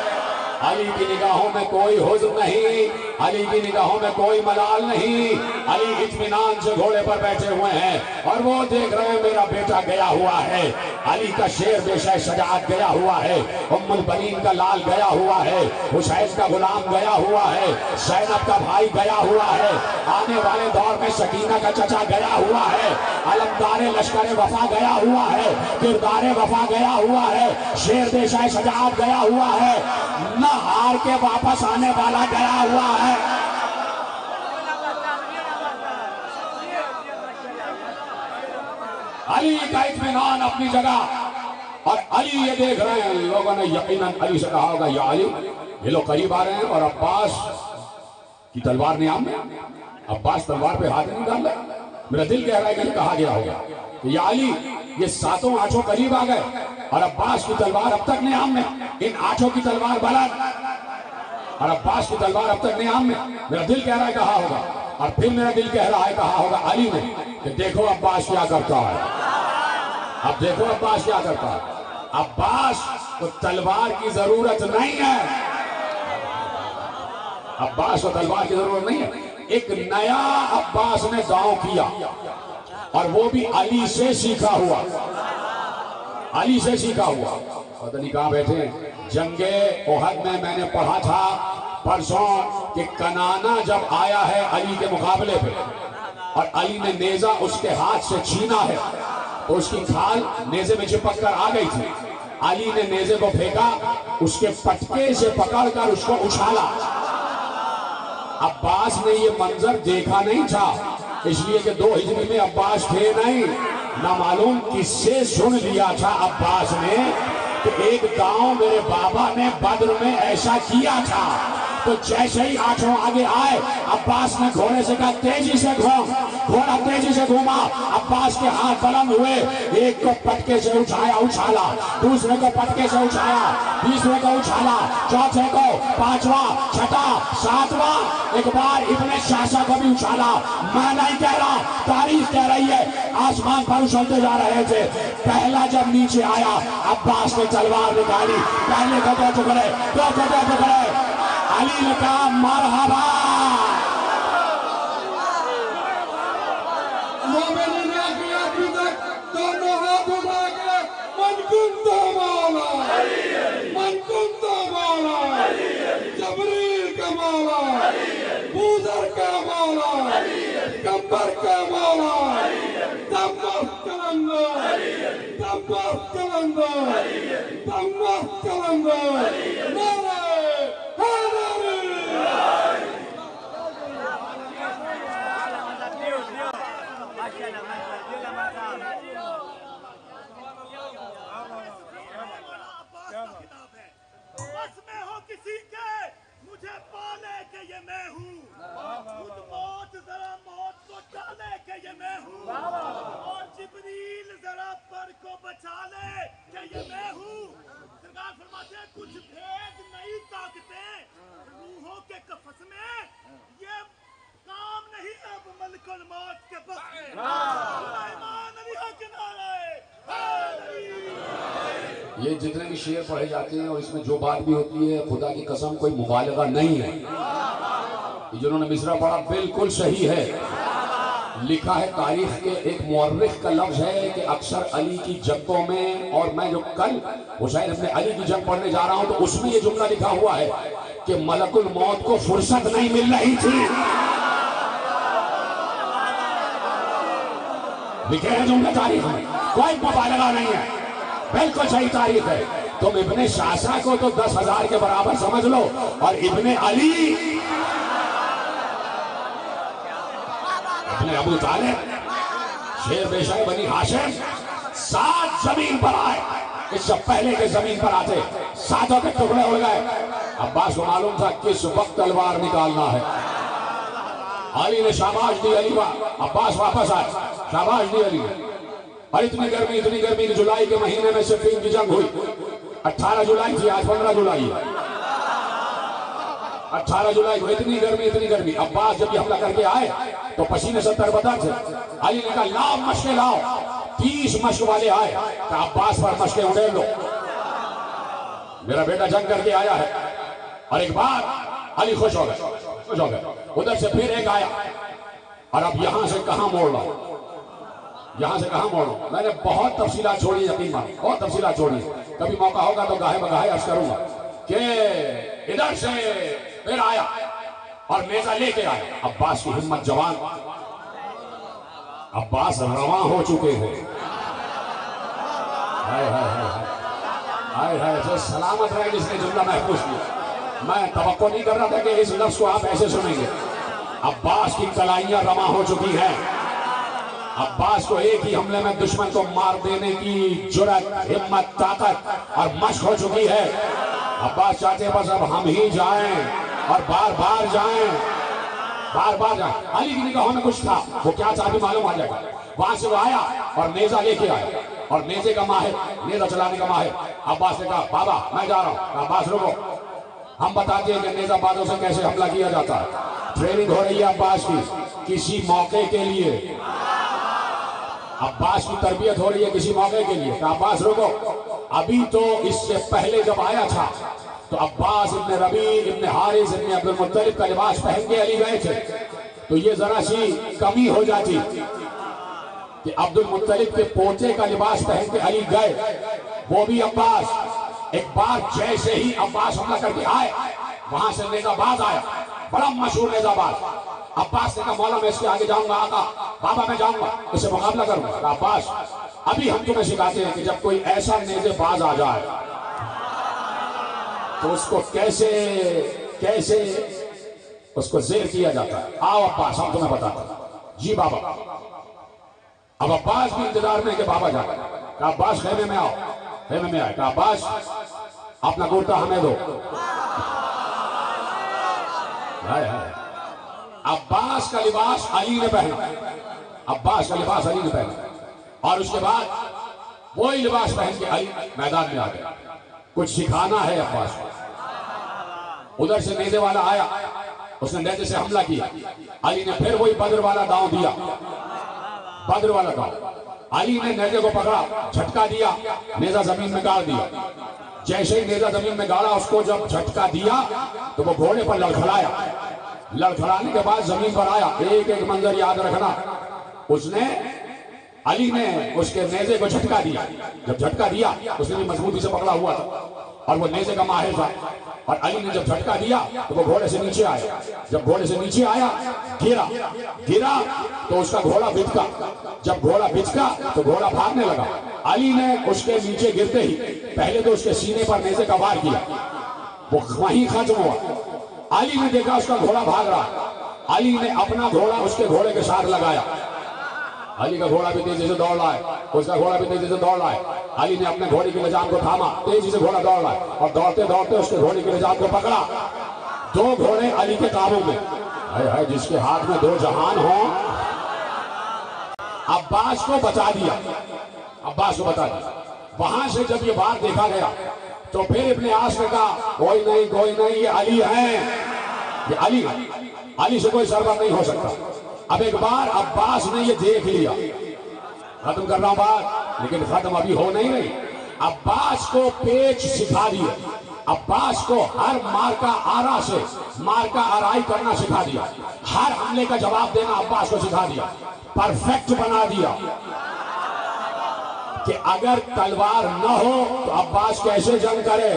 علی کی نگاہوں میں کوئی حزن نہیں، علی کی نگاہوں میں کوئی ملال نہیں۔ علی اطمینان سے گھوڑے پر بیٹھے ہوئے ہیں اور وہ دیکھ رہے ہیں میرا بیٹا گیا ہوا ہے، علی کا شیر بیشہ شجاعت گیا ہوا ہے، ام البنین کا لال گیا ہوا ہے، حسین کا غلام گیا ہوا ہے، زینب کا بھائی گیا ہوا ہے، آنے والے دور میں سکینہ کا چچا گیا ہوا ہے، علمدار لشکر وفا گیا ہوا ہے، کردار وفا گیا ہوا ہے، شیر بیشہ شجاعت گیا ہوا ہے، نہ ہار کے واپس آنے والا گیا ہوا ہے۔ علی کا اطمینان اپنی جگہ، اور علی یہ دیکھ رہے ہیں، لوگوں نے یقیناً علی سے کہا ہوگا یا علی یہ لوگ قریب آ رہے ہیں اور عباس کی تلوار نیام میں، عباس تلوار پہ ہاتھ نہیں ڈال رہے۔ میرا دل کہہ رہا ہے کہ یہ کہا گیا ہوگا کہ یا علی یہ 7 آنچوں قریب آ گئے اور عباس کی تلوار اب تک نیام میں، ان آنچوں کی تلوار بلند اور عباس کی تلوار اب تک نیام میں۔ میرا دل کہہ رہا ہے کہا ہوگا، اور پھر میرا دل کہہ رہا ہے کہا ہوگا علی نے کہ دیکھو عباس کیا کرتا ہے، اب دیکھو عباس کیا کرتا ہے۔ عباس کو تلوار کی ضرورت نہیں ہے، عباس کو تلوار کی ضرورت نہیں ہے۔ ایک نیا عباس نے گاؤں کیا اور وہ بھی علی سے سیکھا ہوا، علی سے سیکھا ہوا۔ پتہ نہیں کہاں بیٹھے ہیں، جنگ احد میں نے پڑھا تھا پرسوں کہ کنانا جب آیا ہے علی کے مقابلے پہ اور علی نے نیزہ اس کے ہاتھ سے چھینا ہے تو اس کی کھال نیزے میں چپک کر آ گئی تھی، علی نے نیزے کو پھینکا، اس کے پٹکے سے پکڑ کر اس کو اچھالا۔ عباس نے یہ منظر دیکھا نہیں تھا، اس لیے کہ 2 ہجری میں عباس تھے نہیں، نہ معلوم کس سے سن لیا تھا عباس نے کہ ایک گاؤں میرے بابا نے بدر میں ایسا کیا تھا۔ تو جیسے ہی آٹھوں آگے آئے عباس نے گھوڑے سے کہا تیزی سے گھوم، گھوڑا تیزی سے گھوما، عباس کے ہاتھ بلند ہوئے، ایک کو پٹکے سے اٹھایا اچھالا، دوسرے کو پٹکے سے اچھایا، تیسرے کو اچھالا، چوتھے کو، پانچواں، چھٹا، ساتواں، ایک بار ابن شاشا کو بھی اچھالا۔ میں نہیں کہہ رہا، تاریخ کہہ رہی ہے، آسمان پر اچھلتے جا رہے تھے، پہلا جب نیچے آیا عباس نے تلوار نکالی، پہلے کو دو ٹکڑے، دو کو دو ٹکڑے، علی نے کہا مرحبا۔ مومنین ابھی تک دونوں ہاتھ اٹھا کے من کنت مولا، من کنت مولا، جبریل کا مولا، بوذر کا مولا، پیغمبر کا مولا، تمت کلندر، تمت کلندر، تمت کلندر، نعرہ حیدری۔ بس میں ہو کسی کے مجھے پالے کہ یہ میں ہوں، خود موت ذرا موت کو ٹالے کہ یہ میں ہوں، اور جبریل ذرا پر کو بچا لے کہ یہ میں ہوں۔ سرکار فرماتے ہیں کچھ بھید نہیں طاقتیں روحوں کے قفس میں، یہ کام نہیں اب ملک الموت کے بس میں۔ سلیمان علیہ کے نعرے یہ جتنے بھی شعر پڑھے جاتے ہیں اور اس میں جو بات بھی ہوتی ہے خدا کی قسم کوئی مبالغہ نہیں ہے، یہ جنہوں نے مصرع پڑھا بالکل صحیح ہے۔ لکھا ہے تاریخ کے ایک مورخ کا لفظ ہے کہ اکثر علی کی جنگوں میں، اور میں جو کل حسین ابن علی کی جنگ پڑھنے جا رہا ہوں تو اس میں یہ جملہ لکھا ہوا ہے کہ ملک الموت کو فرصت نہیں مل رہی تھی۔ لکھے ہیں جملے تاریخ میں، کوئی مبالغہ نہیں ہے، بالکل صحیح تاریخ ہے۔ تم ابن شاشا کو تو 10,000 کے برابر سمجھ لو، اور ابن علی، ابن ابو طالب، شیر بے شیر بنی ہاشم، 7 زمین پر آئے، اس سے پہلے کے زمین پر آتے 7 کے ٹکڑے اڑ گئے۔ عباس کو معلوم تھا کس وقت تلوار نکالنا ہے۔ علی نے شاباش دی، علی عباس واپس آئے، شاباش دی علی۔ اور اتنی گرمی کہ جولائی کے مہینے میں صفین کی جنگ ہوئی، 18 جولائی تھی، آج 15 جولائی ہے، 18 جولائی کو اتنی گرمی۔ عباس جب یہ حملہ کر کے آئے تو پسینے سے تربتر تھے۔ علی نے کہا لاؤ مشقیں لاؤ، 30 مشق والے آئے کہ عباس پر مشقیں اڑیل لو، میرا بیٹا جنگ کر کے آیا ہے۔ اور ایک بار علی خوش ہو گئے، ادھر سے پھر ایک آیا، اور اب یہاں سے کہاں موڑ رہا، میں نے بہت تفصیلات چھوڑی، یقین مانو بہت تفصیلات چھوڑی، کبھی موقع ہوگا تو گاہے بگاہے عرض کروں گا کہ ادھر سے پھر آیا اور نیزہ لے کے آیا۔ عباس کی ہمت جوان، عباس رواں ہو چکے ہیں، سلامت رہے جس نے جملہ محفوظ کیا۔ میں توقع نہیں کر رہا تھا کہ اس لفظ کو آپ ایسے سنیں گے۔ عباس کی کلائیاں رواں ہو چکی ہیں، عباس کو ایک ہی حملے میں دشمن کو مار دینے کی جرأت، ہمت، طاقت اور مشق ہو چکی ہے۔ عباس چاہتے بس اب ہم ہی جائیں اور بار بار جائیں۔ علی کی نگاہوں میں کچھ تھا، وہ کیا تھا ابھی معلوم آ جائے گا۔ وہاں سے وہ آیا اور نیزہ لے کے آیا، اور نیزے کا ماہر، نیزہ چلانے کا ماہر۔ عباس نے کہا بابا میں جا رہا ہوں۔ عباس رکو، ہم بتاتے ہیں کہ نیزہ بازوں سے کیسے حملہ کیا جاتا ہے۔ ٹریننگ ہو رہی ہے عباس کی کسی موقع کے لیے، عباس کی تربیت ہو رہی ہے کسی موقع کے لیے۔ کہ عباس رکو، ابھی تو اس سے پہلے جب آیا تھا تو عباس ابن ربیع ابن حارث ابن عبد المطلب کا لباس پہن کے علی گئے تھے، تو یہ ذرا سی کمی ہو جاتی کہ عبد المطلب کے پوتے کا لباس پہن کے علی گئے، وہ بھی عباس۔ ایک بار جیسے ہی عباس حملہ کر کے آئے، وہاں سے نیزہ باز آیا، بڑا مشہور نیزہ باز۔ عباس نے کہا مولا میں اس کے آگے جاؤں گا، آقا بابا میں جاؤں گا، اس سے مقابلہ کروں گا۔ کہا عباس ابھی ہم تمہیں سکھاتے ہیں کہ جب کوئی ایسا نیزے باز آ جائے تو اس کو کیسے اس کو زیر کیا جاتا ہے۔ آؤ عباس ہم تمہیں بتاتے ہیں۔ جی بابا۔ اب عباس بھی انتظار میں کہ بابا جائے۔ کہا عباس خیمے میں آؤ، خیمے میں آئے۔ کہا عباس اپنا کرتا ہمیں دو۔ ہائے ہائے، عباس کا لباس علی نے پہنا، عباس کا لباس علی نے پہنا، اور اس کے بعد وہی لباس پہن کے علی میدان میں آ گیا. کچھ سکھانا ہے عباس کو. ادھر سے نیزے والا آیا، اس نے نیزے سے حملہ کیا. علی نے پھر وہی بدر والا داؤں دیا، بدر والا داؤں. علی نے نیزے کو پکڑا، جھٹکا دیا، نیزہ زمین میں گاڑ دیا. جیسے ہی نیزہ زمین میں گاڑا، اس کو جب جھٹکا دیا تو وہ گھوڑے پر لڑکھڑایا. لڑکھڑانے کے بعد زمین پر آیا. ایک ایک منظر یاد رکھنا. اس نے علی نے اس کے نیزے کو جھٹکا دیا. جب جھٹکا دیا اس نے بھی مضبوطی سے پکڑا ہوا تھا اور وہ نیزے کا ماہر تھا. اور علی نے جب جھٹکا دیا تو وہ گھوڑے سے نیچے آیا. جب گھوڑے سے نیچے آیا گرا تو اس کا گھوڑا بچکا. جب گھوڑا بچکا تو گھوڑا بھاگنے لگا. علی نے اس کے نیچے گرتے ہی پہلے تو اس کے سینے پر نیزے کا وار کیا، وہ وہیں ختم ہوا. علی نے دیکھا اس کا گھوڑا بھاگ رہا. علی نے اپنا گھوڑا اس کے گھوڑے کے ساتھ لگایا. علی کا گھوڑا بھی تیزی سے دوڑ رہا ہے، اس کا گھوڑا بھی تیزی سے دوڑ رہا ہے. علی نے اپنے گھوڑے کی لجام کو تھاما، تیزی سے گھوڑا دوڑ رہا ہے، اور دوڑتے دوڑتے اس کے گھوڑے کی لجام کو پکڑا. دو گھوڑے علی کے قابو میں. ہائے ہائے، جس کے ہاتھ میں دو جہان ہوں. عباس کو بچا دیا، عباس کو بچا دیا. وہاں سے جب یہ بات دیکھا گیا تو پھر ابن عاص نے کہا کوئی نہیں یہ علی ہیں، یہ علی ہے، علی سے کوئی سرور نہیں ہو سکتا. اب ایک بار عباس نے یہ دیکھ لیا. ختم کر رہا ہوں بات، لیکن ختم ابھی ہو نہیں رہی. عباس کو پیچ سکھا دیا. عباس کو ہر مارکا آرا سے مارکا آرائی کرنا سکھا دیا. ہر حملے کا جواب دینا عباس کو سکھا دیا. پرفیکٹ بنا دیا کہ اگر تلوار نہ ہو تو عباس کیسے جنگ کرے.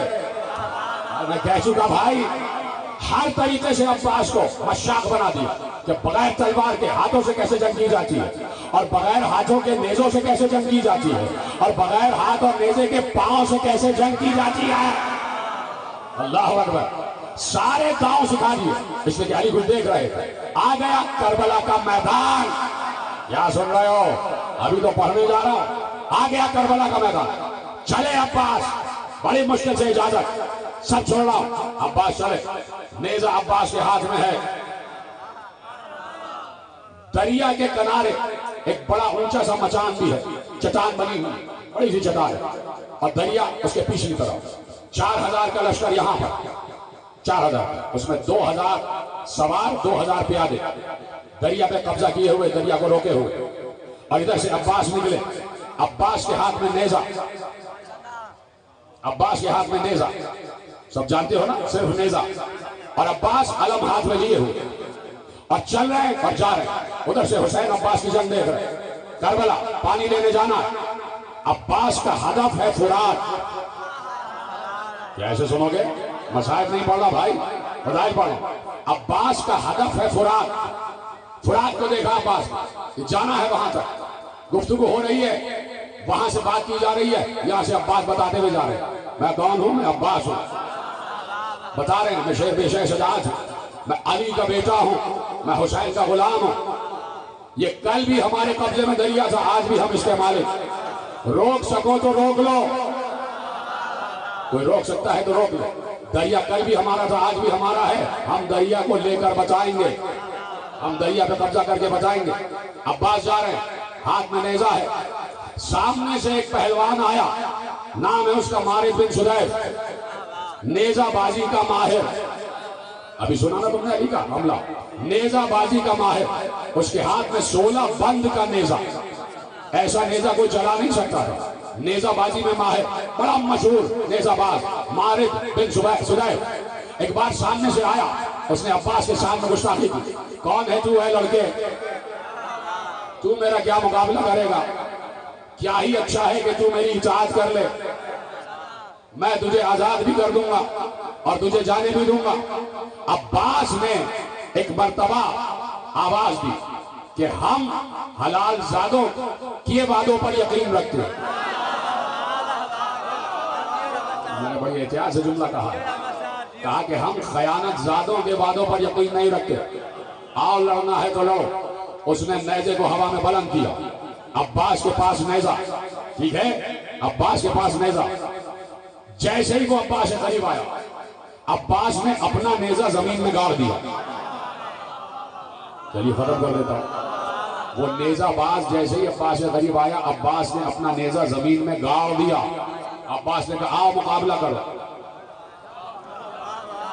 میں کہہ چکا بھائی، ہر طریقے سے عباس کو مشاق بنا دیا کہ بغیر تلوار کے ہاتھوں سے کیسے جنگ کی جاتی ہے، اور بغیر ہاتھوں کے نیزوں سے کیسے جنگ کی جاتی ہے، اور بغیر ہاتھ اور نیزے کے پاؤں سے کیسے جنگ کی جاتی ہے. اللہ اکبر. سارے داؤں سکھا دیے. اس لیے کہ علی کچھ دیکھ رہے تھے. آ گیا کربلا کا میدان. کیا سن رہے ہو؟ ابھی تو پڑھنے جا رہا ہوں. آ گیا کربلا کا میدان. چلے عباس، بڑی مشکل سے اجازت، سب چھوڑ رہا ہوں. عباس چلے. نیزہ عباس کے ہاتھ میں ہے. دریا کے کنارے ایک بڑا اونچا سا مچان بھی ہے، چٹان بنی ہوئی، بڑی سی چٹان ہے، اور دریا اس کے پیچھے کی طرف. 4000 کا لشکر یہاں پر، 4000. اس میں 2000 سوار، 2000 پیادے دریا پہ قبضہ کیے ہوئے، دریا کو روکے ہوئے. اور ادھر سے عباس نکلے. عباس کے ہاتھ میں نیزہ، عباس کے ہاتھ میں نیزہ، سب جانتے ہو نا، صرف نیزہ. اور عباس علم ہاتھ میں لیے ہوئے اور چل رہے ہیں اور جا رہے ہیں. ادھر سے حسین عباس کی جنگ دیکھ رہے ہیں. کربلا پانی لینے جانا. عباس کا ہدف ہے فرات. کیا ایسے سنو گے؟ مسائل نہیں پڑھ رہا بھائی، ہدایت پڑھو. عباس کا ہدف ہے فرات. فرات کو دیکھا عباس، جانا ہے وہاں تک. گفتگو ہو رہی ہے، وہاں سے بات کی جا رہی ہے، یہاں سے عباس بتاتے ہوئے جا رہے ہیں میں کون ہوں، میں عباس ہوں. بتا رہے ہیں میں شیر بے شیر سجاد ہوں، میں علی کا بیٹا ہوں، میں حسین کا غلام ہوں. یہ کل بھی ہمارے قبضے میں دریا تھا، آج بھی ہم اس کے مالک. روک سکو تو روک لو، کوئی روک سکتا ہے تو روک لو. دریا کل بھی ہمارا تھا، آج بھی ہمارا ہے. ہم دریا کو لے کر بچائیں گے، ہم دریا پہ قبضہ کر کے بچائیں گے. عباس جا رہے ہیں، ہاتھ میں نیزہ ہے. سامنے سے ایک پہلوان آیا، نام ہے اس کا مارد بن سلیف، نیزہ بازی کا ماہر. ابھی سنا نا تم نے علی کا حملہ، نیزہ بازی کا ماہر. اس کے ہاتھ میں 16 بند کا نیزہ. ایسا نیزہ کوئی چلا نہیں سکتا تھا. نیزہ بازی میں ماہر، بڑا مشہور نیزہ باز مارد بن سلیف. ایک بار سامنے سے آیا، اس نے عباس کے سامنے گستاخی کی. کون ہے تو اے لڑکے؟ تو میرا کیا مقابلہ کرے گا؟ کیا ہی اچھا ہے کہ تو میری اطاعت کر لے. میں تجھے آزاد بھی کر دوں گا اور تجھے جانے بھی دوں گا. عباس نے ایک مرتبہ آواز دی کہ ہم حلال زادوں کیے وعدوں پر یقین رکھتے ہیں. میں نے بڑی احتیاط سے جملہ کہا کہ ہم خیانت زادوں کے وعدوں پر یقین نہیں رکھتے. آؤ لڑنا ہے تو لڑو. اس نے نیزے کو ہوا میں بلند کیا. عباس کے پاس نیزہ، ٹھیک ہے، عباس کے پاس نیزہ. جیسے ہی وہ عباس سے قریب آیا، عباس نے اپنا نیزہ زمین میں گاڑ دیا. چلیے ختم کر دیتا ہوں. وہ نیزہ باز جیسے ہی عباس کے قریب آیا، عباس نے اپنا نیزہ زمین میں گاڑ دیا. عباس نے کہا آؤ مقابلہ کرو.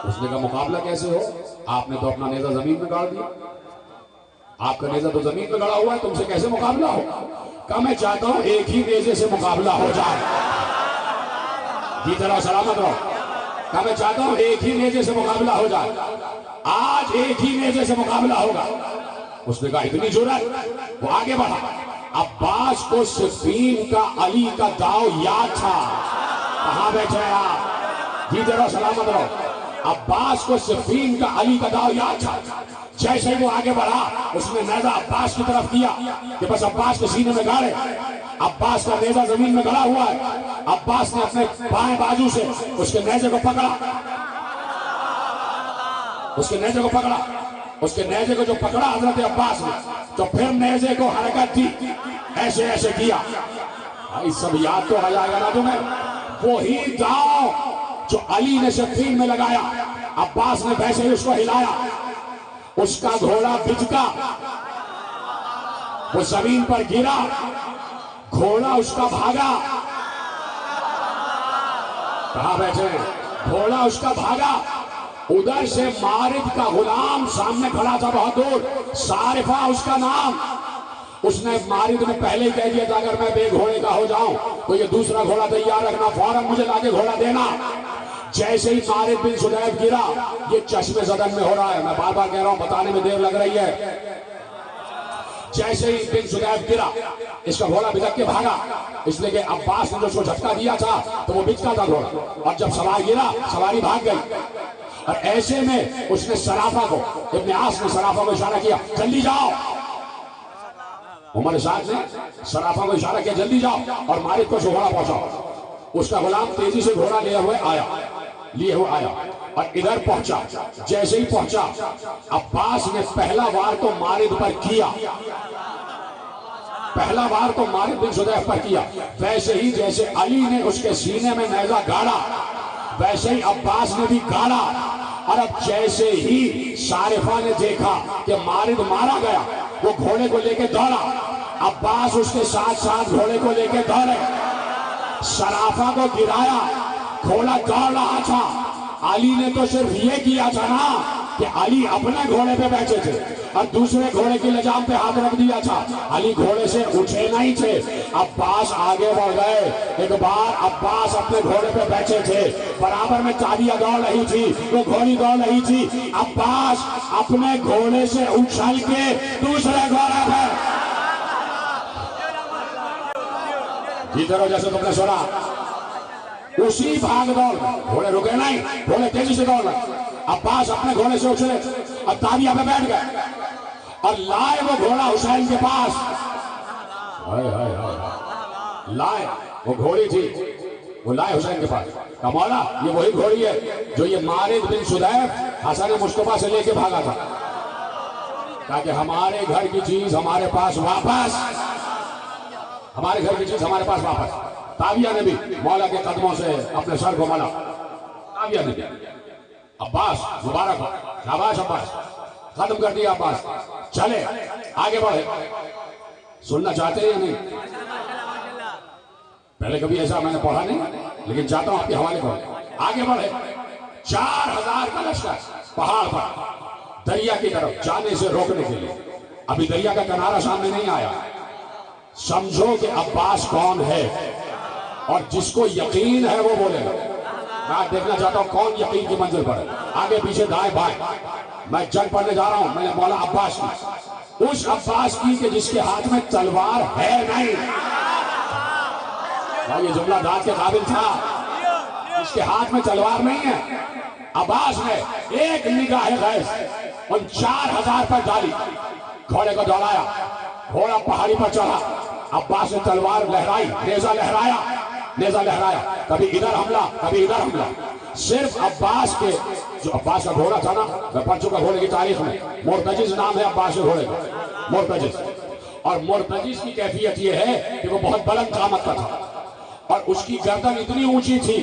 اس نے کہا مقابلہ کیسے ہو؟ آپ نے تو اپنا نیزہ زمین میں گاڑ دیا. آپ کا نیزہ تو زمین میں گڑا ہوا ہے، تم سے کیسے مقابلہ ہو؟ کہا میں چاہتا ہوں ایک ہی نیزے سے مقابلہ ہو جائے. جیتے رہو سلامت رہو. کہا میں چاہتا ہوں ایک ہی نیزے سے مقابلہ ہو جائے. آج ایک ہی نیزے سے مقابلہ ہوگا. اس نے کہا اتنی جرأت؟ وہ آگے بڑھا. عباس کو صفین کا علی کا داؤ یاد تھا. کہاں بیٹھے آپ؟ جیتے رہو سلامت رہو. عباس کو صفین کا علی کا داؤ یاد تھا. جیسے وہ آگے بڑھا اس نے نیزہ عباس کی طرف کیا کہ بس عباس کے سینے میں گاڑے. عباس کا نیزہ زمین میں گڑا ہوا ہے. عباس نے اپنے بائیں بازو سے اس کے نیزے کو پکڑا. اس کے نیزے کو پکڑا. اس کے نیزے کو جو پکڑا حضرت عباس نے تو پھر نیزے کو حرکت دی. ایسے ایسے کیا. بھائی سب یاد تو آ جائے گا نا تمہیں. وہی داؤ جو علی نے صفین میں لگایا، عباس نے ویسے ہی اس کو ہلایا. اس کا گھوڑا بچکا، وہ زمین پر گرا. گھوڑا اس کا بھاگا. کہاں بیٹھے؟ گھوڑا اس کا بھاگا. ادھر سے مارد کا غلام سامنے کھڑا تھا بہت دور، صارفہ اس کا نام. اس نے مارد نے پہلے ہی کہہ دیا تھا اگر میں بے گھوڑے کا ہو جاؤں تو یہ دوسرا گھوڑا تیار رکھنا، فوراً مجھے لا کے گھوڑا دینا. جیسے ہی مارد بن سدیف گرا، یہ چشم زدن میں ہو رہا ہے، میں بار بار کہہ رہا ہوں بتانے میں دیر لگ رہی ہے. جیسے ہی بن سدیف گرا اس کا گھوڑا بھجک کے بھاگا، اس لیے کہ عباس نے جو اس کو جھٹکا دیا تھا تو وہ بچکا تھا گھوڑا. اور جب سوار گرا سواری بھاگ گئی. اور ایسے میں اس نے صرافہ کو، ابن عاص نے صرافہ کو اشارہ کیا جلدی جاؤ. عمر سعد نے صرافہ کو اشارہ کیا جلدی جاؤ اور مالک کو گھوڑا پہنچاؤ. اس کا غلام تیزی سے گھوڑا لیے ہوئے آیا اور ادھر پہنچا. جیسے ہی پہنچا عباس نے پہلا وار تو مارد پر کیا. پہلا وار تو مارد بن سدیف پر کیا. ویسے ہی جیسے علی نے اس کے سینے میں نیزہ گاڑا ویسے ہی عباس نے بھی گاڑا. اور اب جیسے ہی صارفہ نے دیکھا کہ مارد مارا گیا وہ گھوڑے کو لے کے دوڑا. عباس اس کے ساتھ ساتھ گھوڑے کو لے کے دوڑے. صرافہ کو گرایا. گھوڑا دوڑ رہا تھا. علی نے تو صرف یہ کیا تھا نا کہ علی اپنے گھوڑے پہ بیٹھے تھے اور دوسرے گھوڑے کی لجام پہ ہاتھ رکھ دیا تھا. علی گھوڑے سے اٹھے نہیں تھے. عباس آگے بڑھ گئے. ایک بار عباس اپنے گھوڑے پہ بیٹھے تھے، برابر میں تالیاں دوڑ رہی تھی، وہ گھوڑی دوڑ رہی تھی. عباس اپنے گھوڑے سے اچھل کے دوسرے گھوڑے پہ جیتے رہو جیسے تم نے سنا. اسی بھاگ دوڑ گھوڑے رکے نہیں، گھوڑے تیزی سے دوڑ رہے. عباس اپنے گھوڑے سے اچھلے اور تالیاں پہ بیٹھ گئے اور لائے وہ گھوڑا حسین کے پاس. لائے وہ گھوڑی تھی، وہ لائے حسین کے پاس. کہا مولا یہ وہی گھوڑی ہے جو یہ مارد بن سدیف حسن مصطفیٰ سے لے کے بھاگا تھا. کہا کہ ہمارے گھر کی چیز ہمارے پاس واپس، ہمارے گھر کی چیز ہمارے پاس واپس. تاویہ نے بھی مولا کے قدموں سے اپنے سر کو ملا. تاویہ نے بھی. عباس مبارک ہو، شاباش عباس، ختم کر دیا عباس. چلے آگے بڑھے. سننا چاہتے ہیں یا نہیں؟ پہلے کبھی ایسا میں نے پڑھا نہیں لیکن چاہتا ہوں آپ کے حوالے کرو. آگے بڑھے. 4000 کا لشکر پہاڑ پر دریا کی طرف جانے سے روکنے کے لیے. ابھی دریا کا کنارہ سامنے نہیں آیا. سمجھو کہ عباس کون ہے اور جس کو یقین ہے وہ بولے گا. میں دیکھنا چاہتا ہوں کون یقین کی منزل پر ہے. آگے پیچھے دائیں بائیں. میں جنگ پڑھنے جا رہا ہوں. میں نے مولا عباس کی، اس عباس کی کہ جس کے ہاتھ میں تلوار ہے نہیں. یہ جملہ داد کے قابل تھا. اس کے ہاتھ میں تلوار نہیں ہے. عباس نے ایک نگاہ غیظ ان 4000 پر ڈالی. گھوڑے کو دوڑایا. گھوڑا پہاڑی پر چڑھا. عباس نے تلوار لہرائی، نیزہ لہرایا. کبھی ادھر حملہ کبھی ادھر حملہ. صرف عباس کے جو عباس کا گھوڑا تھا نا، میں پڑھ چکا گھوڑے کی تاریخ میں، مرتجز نام ہے عباس کے گھوڑے کا. مرتجز. اور مرتجز کی کیفیت یہ ہے کہ وہ بہت بلند قامت کا تھا اور اس کی گردن اتنی اونچی تھی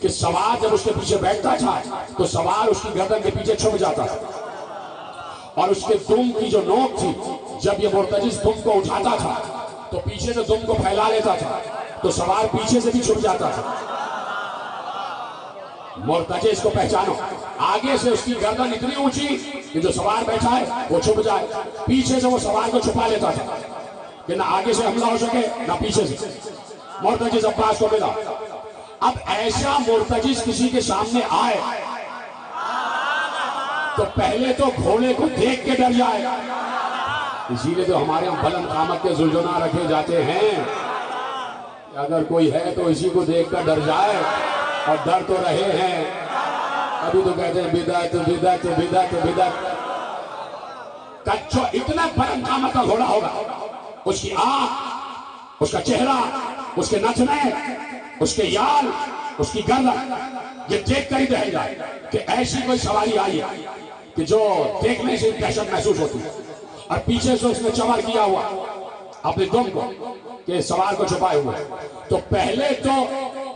کہ سوار جب اس کے پیچھے بیٹھتا تھا تو سوار اس کی گردن کے پیچھے چھپ جاتا تھا. اور اس کے دم کی جو نوک تھی، جب یہ مرتجز دم کو اٹھاتا تھا تو پیچھے سے دم کو پھیلا لیتا تھا تو سوار پیچھے سے بھی چھپ جاتا تھا۔ مرتجز کو پہچانو، آگے سے اس کی گردن اتنی اونچی کہ جو سوار بیٹھا ہے وہ چھپ جائے، پیچھے سے وہ سوار کو چھپا لیتا تھا کہ نہ آگے سے حملہ ہو سکے نہ پیچھے سے۔ مرتجز عباس کو ملا۔ اب ایسا مرتجز کسی کے سامنے آئے تو پہلے تو گھوڑے کو دیکھ کے ڈر جائے، اسی لیے تو ہمارے ہم بلند قامت کے زلجنا رکھے جاتے ہیں کہ اگر کوئی ہے تو اسی کو دیکھ کر ڈر جائے، اور ڈر تو رہے ہیں۔ ابھی تو کہتے ہیں بدعت بدعت بدعت بدعت۔ کچو اتنا بلند قامت کا گھوڑا ہوگا، اس کی آنکھ، اس کا چہرہ، اس کے نتنے، اس کے یال، اس کی گردن، یہ دیکھ کر ہی رہ جائے کہ ایسی کوئی سواری آئی ہے کہ جو دیکھنے سے دہشت محسوس ہوتی ہے، اور پیچھے سے اس نے چمر کیا ہوا اپنے دم کو کہ سوار کو چھپائے ہوئے، تو پہلے تو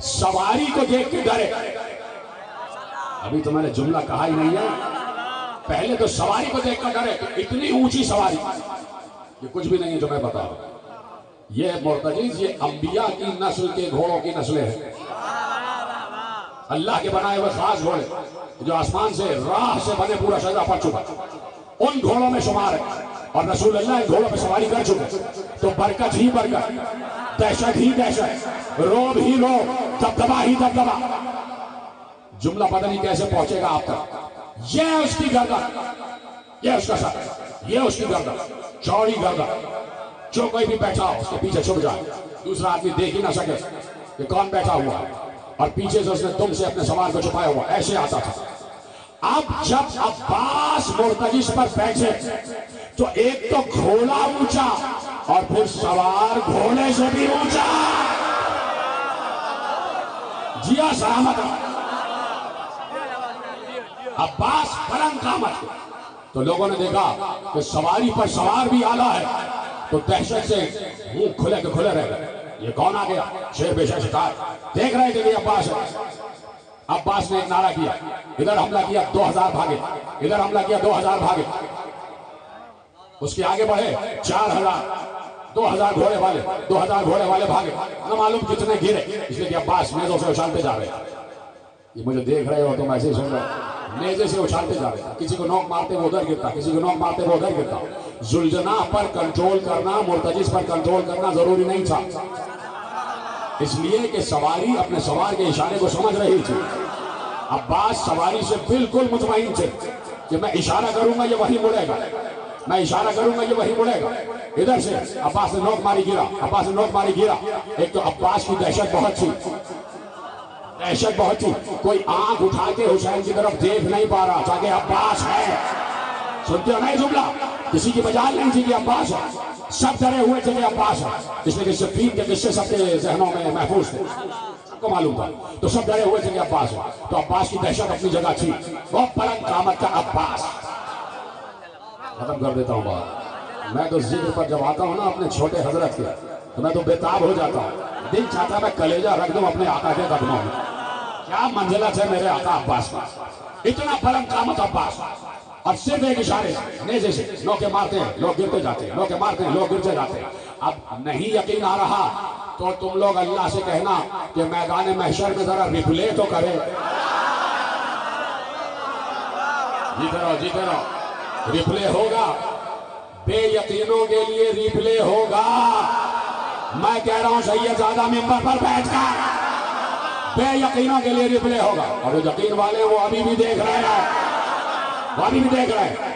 سواری کو دیکھ کے ڈرے۔ ابھی تو میں نے جملہ کہا ہی نہیں ہے، پہلے تو سواری کو دیکھ کر ڈرے کہ اتنی اونچی سواری، یہ کچھ بھی نہیں ہے جو میں بتا رہا ہوں۔ یہ مرتجز، یہ انبیاء کی نسل کے گھوڑوں کی نسلیں ہیں، اللہ کے بنائے ہوئے خاص گھوڑے جو آسمان سے راہ سے بنے پورا شجرہ پڑ چکا، ان گھوڑوں میں شمار ہے، اور رسول اللہ ان گھوڑوں پہ سواری کر چکے، تو برکت ہی برکت، دہشت ہی دہشت، روب ہی روب، دبدبا ہی دبدبا۔ جملہ پتہ نہیں کیسے پہنچے گا آپ تک۔ یہ اس کی گردن، یہ اس کا سر، یہ اس کی گردن، چوڑی گردن، جو کوئی بھی بیٹھا ہو اس کے پیچھے چھپ جائے، دوسرا آدمی دیکھ ہی نہ سکے کہ کون بیٹھا ہوا ہے، اور پیچھے سے اس نے تم سے اپنے سوار کو چھپایا ہوا، ایسے آتا تھا۔ اب جب عباس مرتجز پر بیٹھے تو ایک تو گھوڑا اونچا اور پھر سوار گھوڑے سے بھی اونچا، جیا سلامت۔ عباس بلند قامت، تو لوگوں نے دیکھا کہ سواری پر سوار بھی آلہ ہے، تو دہشت سے منہ کھلے کے کھلے رہ گئے، یہ کون آ گیا؟ شیر بے شیر شکار، دیکھ رہے تھے کہ عباس ہے۔ عباس نے ایک نعرہ کیا، ادھر حملہ کیا 2000 بھاگے، ادھر حملہ کیا 2000 بھاگے، اس کے آگے بڑھے 4000، 2000 گھوڑے والے، 2000 گھوڑے والے بھاگے، نہ معلوم کتنے گرے، اس لیے کہ عباس نیزوں سے اچھالتے جا رہے ہیں۔ یہ مجھے دیکھ رہے ہو تو میں ایسے ہی سن رہا ہوں، نیزے سے اچھالتے جا رہے ہیں، کسی کو نوک مارتے وہ ادھر گرتا، کسی کو نوک مارتے وہ ادھر گرتا۔ زلجنا پر کنٹرول کرنا، مرتجز پر کنٹرول کرنا ضروری نہیں تھا، اس لیے کہ سواری اپنے سوار کے اشارے کو سمجھ رہی تھی۔ عباس سواری سے بالکل مطمئن تھے کہ میں اشارہ کروں گا یہ وہی مڑے گا، میں اشارہ کروں گا یہ وہی مڑے گا۔ ادھر سے عباس نے نوک ماری گرا، عباس نے نوک ماری گرا۔ ایک تو عباس کی دہشت بہت تھی، دہشت بہت تھی، کوئی آنکھ اٹھا کے حسین کی طرف دیکھ نہیں پا رہا تھا کہ عباس ہے۔ سنتے ہو نہیں جملہ؟ کسی کی مجال نہیں تھی کہ عباس ہے، سب ڈرے ہوئے تھے کہ عباس ہے، اس لیے کہ صفین کے قصے سب کے ذہنوں میں محفوظ تھے، سب کو معلوم تھا، تو سب ڈرے ہوئے تھے کہ عباس ہے۔ تو عباس کی دہشت اپنی جگہ تھی، بہت بلند قامت کا عباس۔ ختم کر دیتا ہوں بات، میں تو ذکر پر جب آتا ہوں نا اپنے چھوٹے حضرت کے تو میں تو بےتاب ہو جاتا ہوں، دل چاہتا ہے میں کلیجہ رکھ دوں اپنے آقا کے قدموں میں۔ کیا منزلت ہے میرے آقا عباس کا، اتنا بلند قامت عباس، اور صرف ایک اشارے سے، نیزے سے لوکے مارتے ہیں لوگ گرتے جاتے ہیں، لوکے مارتے ہیں لوگ گرتے جاتے ہیں۔ اب نہیں یقین آ رہا تو تم لوگ اللہ سے کہنا کہ میدان محشر میں ذرا ریپلے تو کرے، جیتے رہو، ریپلے ہوگا، بے یقینوں کے لیے ریپلے ہوگا۔ میں کہہ رہا ہوں سید زادہ ممبر پر بیٹھ کر بے یقینوں کے لیے ریپلے ہوگا، اور وہ یقین والے وہ ابھی بھی دیکھ رہے ہیں، وہ ابھی بھی دیکھ رہے ہیں۔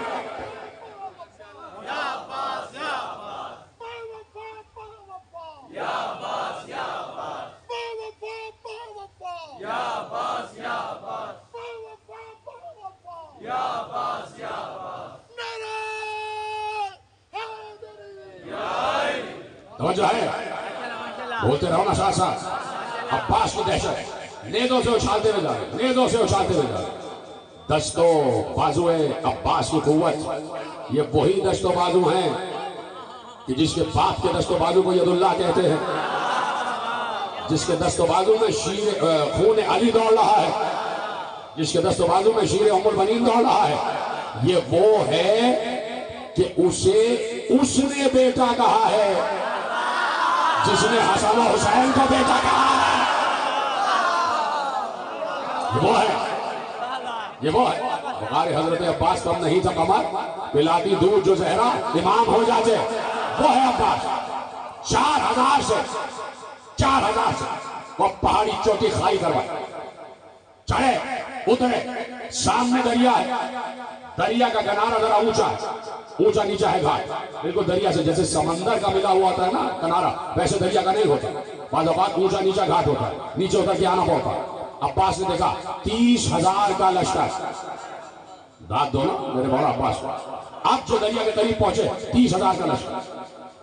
توجہ ہے، بولتے رہو نا ساتھ ساتھ۔ عباس کی دہشت، نیزوں سے اچھالتے ہوئے جا رہے، نیزوں سے اچھالتے ہوئے جا رہے۔ دست و بازو عباس کی قوت، یہ وہی دست و بازو ہیں کہ جس کے باپ کے دست و بازو کو ید اللہ کہتے ہیں، جس کے دست و بازو میں شیر خون علی دوڑ رہا ہے، جس کے دست و بازو میں شیر ام البنین دوڑ رہا ہے۔ یہ وہ ہے کہ اسے اس نے بیٹا کہا ہے جس نے حسن و حسین کو بیٹا کہا ہے. یہ وہ ہے بخاری حضرت عباس کم نہیں تھا کمر پلاتی دودھ جو زہرا امام ہو جاتے. وہ ہے عباس. 4000 سے وہ پہاڑی چوٹی خالی کروائے, چڑھے اترے, سامنے دریا ہے, دریا کا کنارہ ذرا اونچا نیچا ہے گھاٹ, بالکل دریا سے جیسے سمندر کا ملا ہوا ہوتا ہے نا کنارہ, ویسے دریا کا نہیں ہوتا, بعض اوقات اونچا نیچا گھاٹ ہوتا ہے, نیچے اتر کے آنا پڑتا ہے. عباس نے دیکھا 30,000 کا لشکر, داد دو نا میرے مولا عباس کو. اب جو دریا کے قریب پہنچے 30,000 کا لشکر.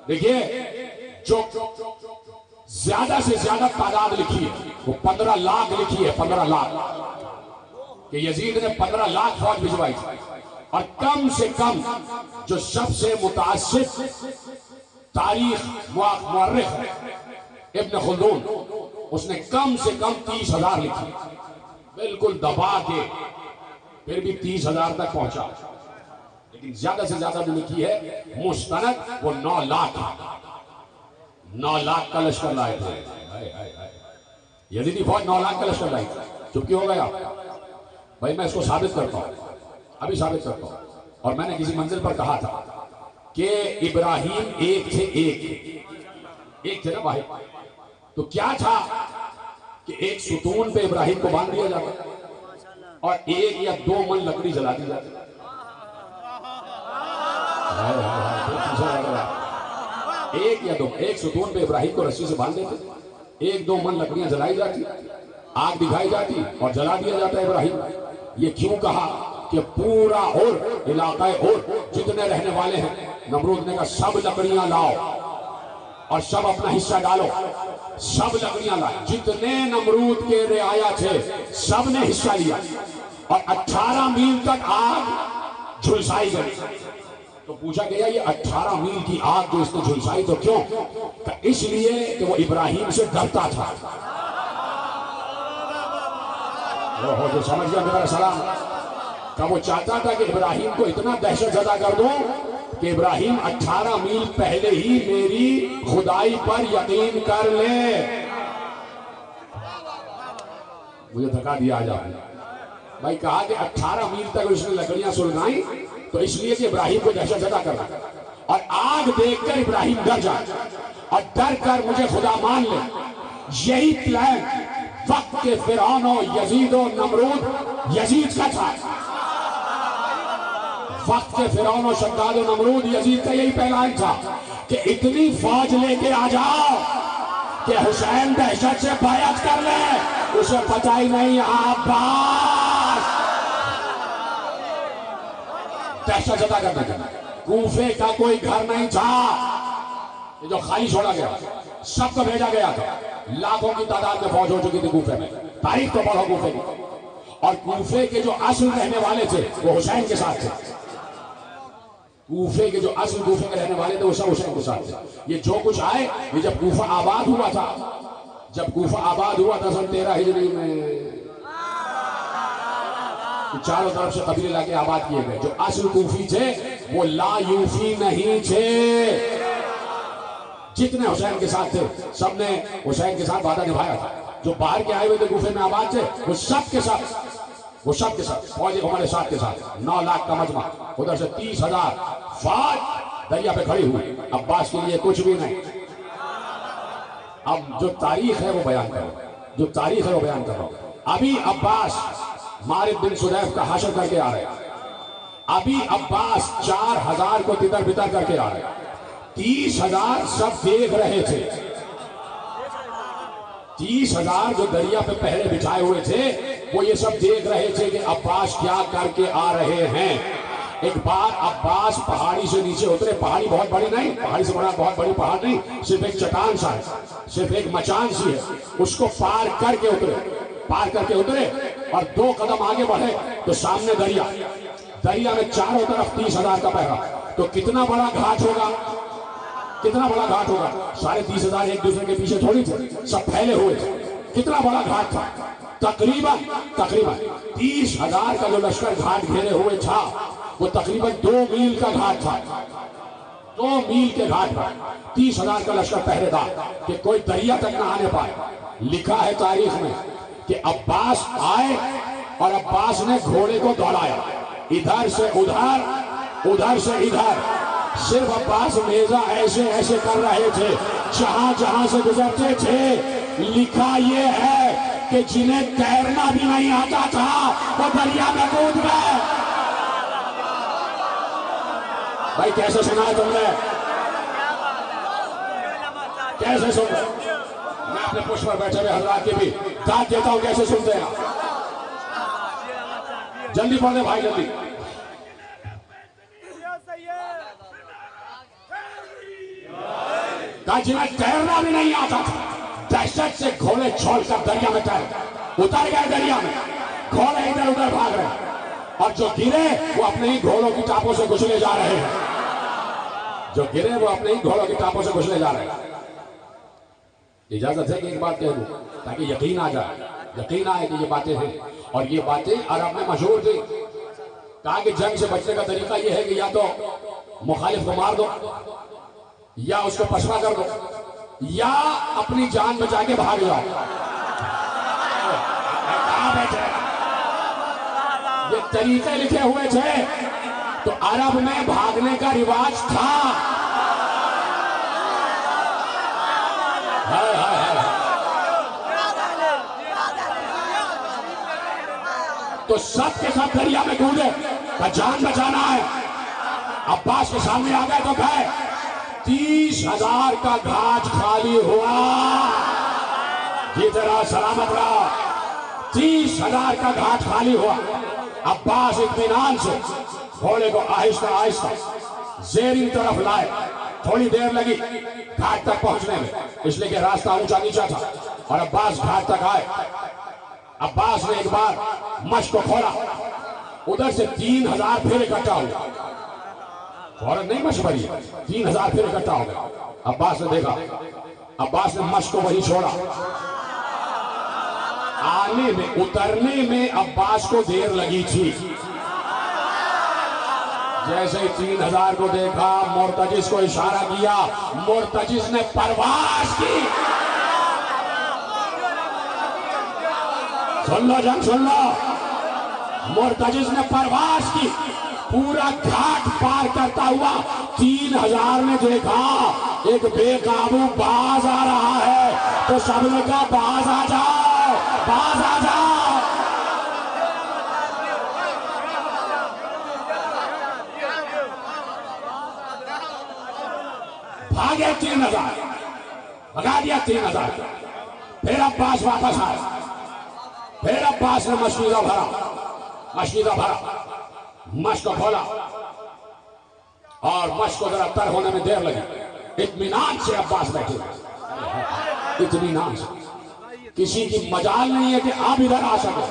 دیکھیے جو زیادہ سے زیادہ تعداد لکھی ہے وہ 15 لاکھ لکھی ہے, 15 لاکھ, کہ یزید نے 15 لاکھ فوج بھجوائی تھی. اور کم سے کم جو سب سے متعصب تاریخ مورخ ابن خلدون, اس نے کم سے کم 30,000 لکھی, بالکل دبا کے پھر بھی 30,000 تک پہنچا. لیکن زیادہ سے زیادہ جو لکھی ہے مستند وہ 9 لاکھ, 9 لاکھ کا لشکر لائے تھے. یزیدی فوج 9 لاکھ کا لشکر لائی تھی. چپ کیوں ہو گیا بھائی؟ میں اس کو ثابت کرتا ہوں, ابھی ثابت کرتا ہوں. اور میں نے کسی منزل پر کہا تھا کہ ابراہیم ایک تھے نا بھائی, تو کیا تھا کہ ایک ستون پہ ابراہیم کو باندھ دیا جاتا اور 1 یا 2 من لکڑی جلا دی جاتی. ایک ستون پہ ابراہیم کو رسی سے باندھ دیتے, 1-2 من لکڑیاں جلائی جاتی, آگ دکھائی جاتی اور جلا دیا جاتا ہے ابراہیم. یہ کیوں کہا کہ پورا اور علاقہ اور جتنے رہنے والے ہیں, نمرود نے کہا سب لکڑیاں لاؤ اور سب اپنا حصہ ڈالو. سب لکڑیاں لائے, جتنے نمرود کے رعایا تھے سب نے حصہ لیا اور 18 میل تک آگ جھلسائی گئی. تو پوچھا گیا یہ 18 میل کی آگ جو اس نے جھلسائی تو کیوں؟ اس لیے کہ وہ ابراہیم سے ڈرتا تھا. جو سمجھ گیا میرا سلام, کہ وہ چاہتا تھا کہ ابراہیم کو اتنا دہشت زدہ کر دوں کہ ابراہیم 18 میل پہلے ہی میری خدائی پر یقین کر لے. مجھے دھکا دیا آج آپ نے بھائی, کہا کہ 18 میل تک اس نے لکڑیاں سلگائیں تو اس لیے کہ ابراہیم کو دہشت زدہ کرنا, اور آگ دیکھ کر ابراہیم ڈر جائے اور ڈر کر مجھے خدا مان لے. یہی پلان وقت کے فرعون و یزید و نمرود یزید کا تھا. وقت کے فرعون و شداد و نمرود یزید کا یہی پلان تھا کہ اتنی فوج لے کے آ جاؤ کہ حسین دہشت سے بیعت کر لے, اسے پتہ ہی نہیں عباس دہشت زدہ کرنے کا. کوفے کا کوئی گھر نہیں تھا یہ جو خالی چھوڑا گیا, سب کو بھیجا گیا تھا. لاکھوں کی تعداد میں فوج ہو چکی تھی کوفے میں, تاریخ تو پڑھو کوفے کی. اور کوفے کے جو اصل رہنے والے تھے وہ حسین کے ساتھ تھے. کوفے کے جو اصل کوفے کے رہنے والے تھے وہ سب حسین کے ساتھ تھے. یہ جو کچھ آئے, یہ جب کوفہ آباد ہوا تھا, سن 13 ہجری میں چاروں طرف سے قبیلے لا کے آباد کیے گئے. جو اصل کوفی تھے وہ لا یوفی نہیں تھے. جتنے حسین کے ساتھ تھے سب نے حسین کے ساتھ وعدہ نبھایا تھا. جو باہر کے آئے ہوئے تھے کوفے میں آباد تھے وہ سب کے ساتھ فوج ہمارے ساتھ کے ساتھ 9 لاکھ کا مجمع, ادھر سے 30,000 فوج دریا پہ کھڑی ہوئی. عباس کے لیے کچھ بھی نہیں. اب جو تاریخ ہے وہ بیان کر رہا ہوں. ابھی عباس مارد بن سدیف کا حشر کر کے آ رہے ہیں. ابھی عباس 4,000 کو تتر بتر کر کے آ رہے ہیں. 30,000 سب دیکھ رہے تھے. 30,000 جو دریا پہ پہرے بچھائے ہوئے تھے وہ یہ سب دیکھ رہے تھے کہ عباس کیا کر کے آ رہے ہیں. ایک بار عباس پہاڑی سے نیچے اترے. پہاڑی بہت بڑی نہیں, پہاڑی سے بڑا بہت بڑی پہاڑ نہیں, صرف ایک چٹان سا ہے, صرف ایک مچان سی ہے. اس کو پار کر کے اترے اور 2 قدم آگے بڑھے تو سامنے دریا میں چاروں طرف 30,000 کا پہرا. تو کتنا بڑا گھاٹ ہوگا, 30,000 ایک دوسرے کے پیچھے تھوڑی تھے, سب پھیلے ہوئے تھے. کتنا بڑا گھاٹ تھا, تقریباً 30,000 کا جو لشکر گھاٹ گھیرے ہوئے تھا وہ تقریباً 2 میل کا گھاٹ تھا، 2 میل کے گھاٹ پر 30,000 کا لشکر پہرے دار کہ کوئی دریا تک نہ آنے پائے۔ لکھا ہے تاریخ میں کہ عباس آئے اور عباس نے گھوڑے کو دوڑایا، ادھر سے ادھر، ادھر سے ادھر، صرف عباس نیزہ ایسے ایسے کر رہے تھے جہاں جہاں سے گزرتے تھے۔ لکھا یہ ہے کہ جنہیں تیرنا بھی نہیں آتا تھا وہ دریا میں کود گئے۔ بھائی کیسے سنا ہے تم نے؟ کیسے سن رہے؟ میں اپنے پشت پر بیٹھے ہوئے حضرات کی بھی داد دیتا ہوں، کیسے سنتے ہیں؟ جلدی پڑھ دیں بھائی، جلدی۔ کہا جنہیں تیرنا بھی نہیں آتا تھا، دہشت سے گھوڑے چھوڑ کر دریا میں اتر گئے، دریا میں گھوڑے ادھر ادھر بھاگ رہے ہیں، اور جو گرے وہ اپنے ہی گھوڑوں کی ٹاپوں سے گھسلے جا رہے ہیں، جو گرے وہ اپنے ہی گھوڑوں کی ٹاپوں سے گھسلے جا رہے ہیں۔ اجازت ہے کہ ایک بات کہہ دوں تاکہ یقین آ جائے، یقین آئے کہ یہ باتیں ہیں، اور یہ باتیں عرب میں مشہور تھی۔ کہا کہ جنگ سے بچنے کا طریقہ یہ ہے کہ یا تو مخالف کو مار دو، یا اس کو پسوا کر دو، یا اپنی جان بچا کے بھاگ جاؤ۔ کہاں بیٹھے؟ یہ طریقے لکھے ہوئے تھے، تو عرب میں بھاگنے کا رواج تھا۔ تو سب کے سب دریا میں کودے، کہ جان بچانا ہے۔ عباس کے سامنے آ گئے تو گئے، 30,000 کا گھاٹ خالی ہوا، جتنا سلامت رہا، 30,000 کا گھاٹ خالی ہوا۔ عباس اطمینان سے گھوڑے کو آہستہ آہستہ زیریں طرف لائے، تھوڑی دیر لگی گھاٹ تک پہنچنے میں، اس لیے کہ راستہ اونچا نیچا تھا، اور عباس گھاٹ تک آئے۔ عباس نے ایک بار مشق کو کھولا، ادھر سے 3,000 پھر اکٹھا ہوا، فوراً نہیں مشق بھری، 3,000 پھر اکٹھا ہو گیا۔ عباس نے دیکھا، عباس نے مشق کو وہی چھوڑا۔ آنے میں، اترنے میں عباس کو دیر لگی تھی۔ جیسے ہی 3,000 کو دیکھا، مرتجز کو اشارہ کیا، مرتجز نے پرواز کی۔ سن لو جنگ، سن لو، مرتجز نے پرواز کی، پورا گھاٹ پار کرتا ہوا 3,000 نے دیکھا ایک بے قابو باز آ رہا ہے، تو سب نے کہا باز آ جاؤ، باز آ جاؤ۔ بھاگے 3,000، بھگا دیا 3,000۔ پھر عباس واپس آئے، پھر عباس نے مشیدہ بھرا، مشیدہ بھرا، مشق کو کھولا، اور مشق کو ذرا تر ہونے میں دیر لگی۔ اطمینان سے عباس بیٹھے، اطمینان سے، کسی کی مجال نہیں ہے کہ آپ ادھر آ سکے۔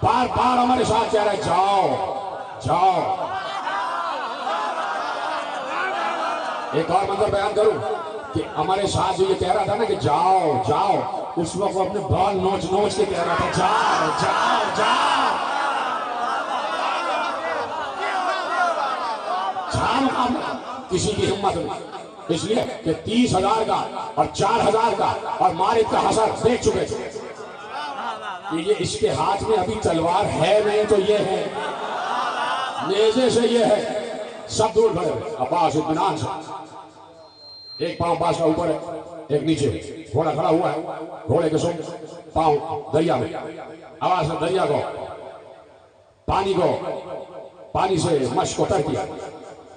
بار بار ہمارے ساتھ کہہ رہے جاؤ جاؤ۔ ایک اور منظر بیان کروں کہ ہمارے ساتھ جو یہ کہہ رہا تھا نا کہ جاؤ جاؤ، اس وقت وہ اپنے بال نوچ نوچ کے کہہ رہا تھا جاؤ جاؤ جاؤ۔ کسی کی ہمت نہیں، اس لیے کہ 30,000 کا اور 4,000 کا اور مارد کا حسر دیکھ چکے تھے کہ یہ اس کے ہاتھ میں ابھی تلوار ہے نہیں تو یہ ہے، نیزے سے یہ ہے۔ سب دور کھڑے ہوئے، عباس اطمینان سے، ایک پاؤں عباس کا اوپر ہے، ایک نیچے، گھوڑا کھڑا ہوا ہے، گھوڑے کے سونگ پاؤں دریا میں۔ عباس نے دریا کو، پانی سے مشق کو تر کیا،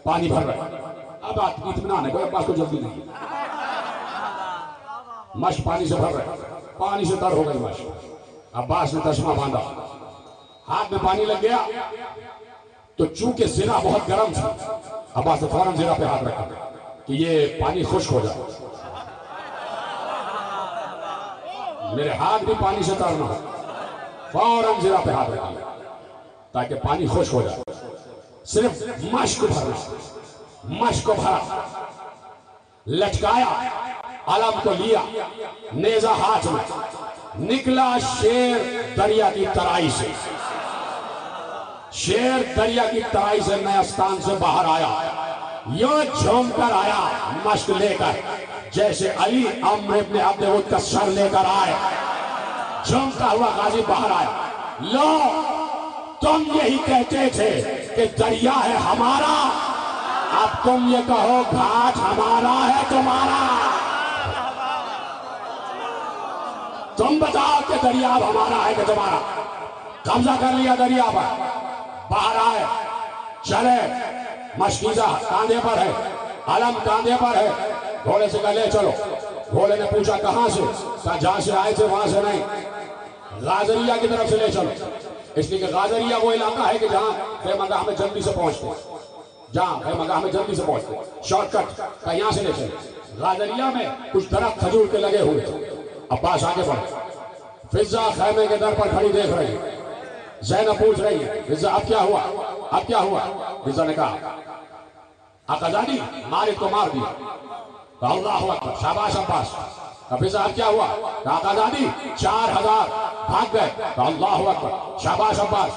پانی بھر رہا ہے۔ اب اطمینان ہے، کوئی عباس کو جلدی نہیں، مشق پانی سے بھر رہا ہے، پانی سے تر ہو گئی مشق۔ عباس نے تسمہ باندھا، ہاتھ میں پانی لگ گیا، تو چونکہ زرہ بہت گرم تھا، عباس نے فوراً زرہ پہ ہاتھ رکھا کہ یہ پانی خشک ہو جائے، میرے ہاتھ بھی پانی سے تر نہ ہو۔ فوراً زرہ پہ ہاتھ رکھا تاکہ پانی خشک ہو جائے۔ صرف مشق بھرنا، مشق کو بھرا، لٹکایا، علم کو لیا، نیزہ ہاتھ میں، نکلا شیر دریا کی ترائی سے۔ شیر دریا کی ترائی سے نئے استان سے باہر آیا، یوں جھوم کر آیا مشک لے کر، جیسے علی عمرو ابن عبد ود کا سر لے کر آئے، جھومتا ہوا غازی باہر آیا۔ لو تم یہی کہتے تھے کہ دریا ہے ہمارا، اب تم یہ کہو گھاٹ ہمارا ہے تمہارا۔ تم بتاؤ کہ دریا اب ہمارا ہے کہ تمہارا۔ قبضہ کر لیا دریا پر، باہر آئے، چلے، مشکیزہ کاندھے پر ہے، علم کاندھے پر ہے، گھوڑے سے کہا لے چلو۔ گھوڑے نے پوچھا کہاں سے؟ کہا جہاں سے آئے تھے وہاں سے نہیں، غازریہ کی طرف سے لے چلو، اس لیے کہ غازریہ وہ علاقہ ہے کہ جہاں خیمہ گاہ میں جلدی سے پہنچتے، جہاں خیمہ گاہ میں جلدی سے پہنچتے، شارٹ کٹ، کہا یہاں سے لے چلو۔ غازریہ میں کچھ درخت کھجور کے لگے ہوئے تھے۔ عباس آگے بڑھے، فضہ خیمے کے در پر کھڑی دیکھ رہی ہے، زینب پوچھ رہی ہے فضہ اب کیا ہوا؟ اب کیا ہوا؟ فضہ نے کہا آقازادی مالک کو مار دیا۔ کہا اللہ اکبر، شاباش عباس۔ کہا فضہ اب کیا ہوا؟ کہا آقازادی 4000 بھاگ گئے۔ کہا اللہ اکبر، شاباش عباس۔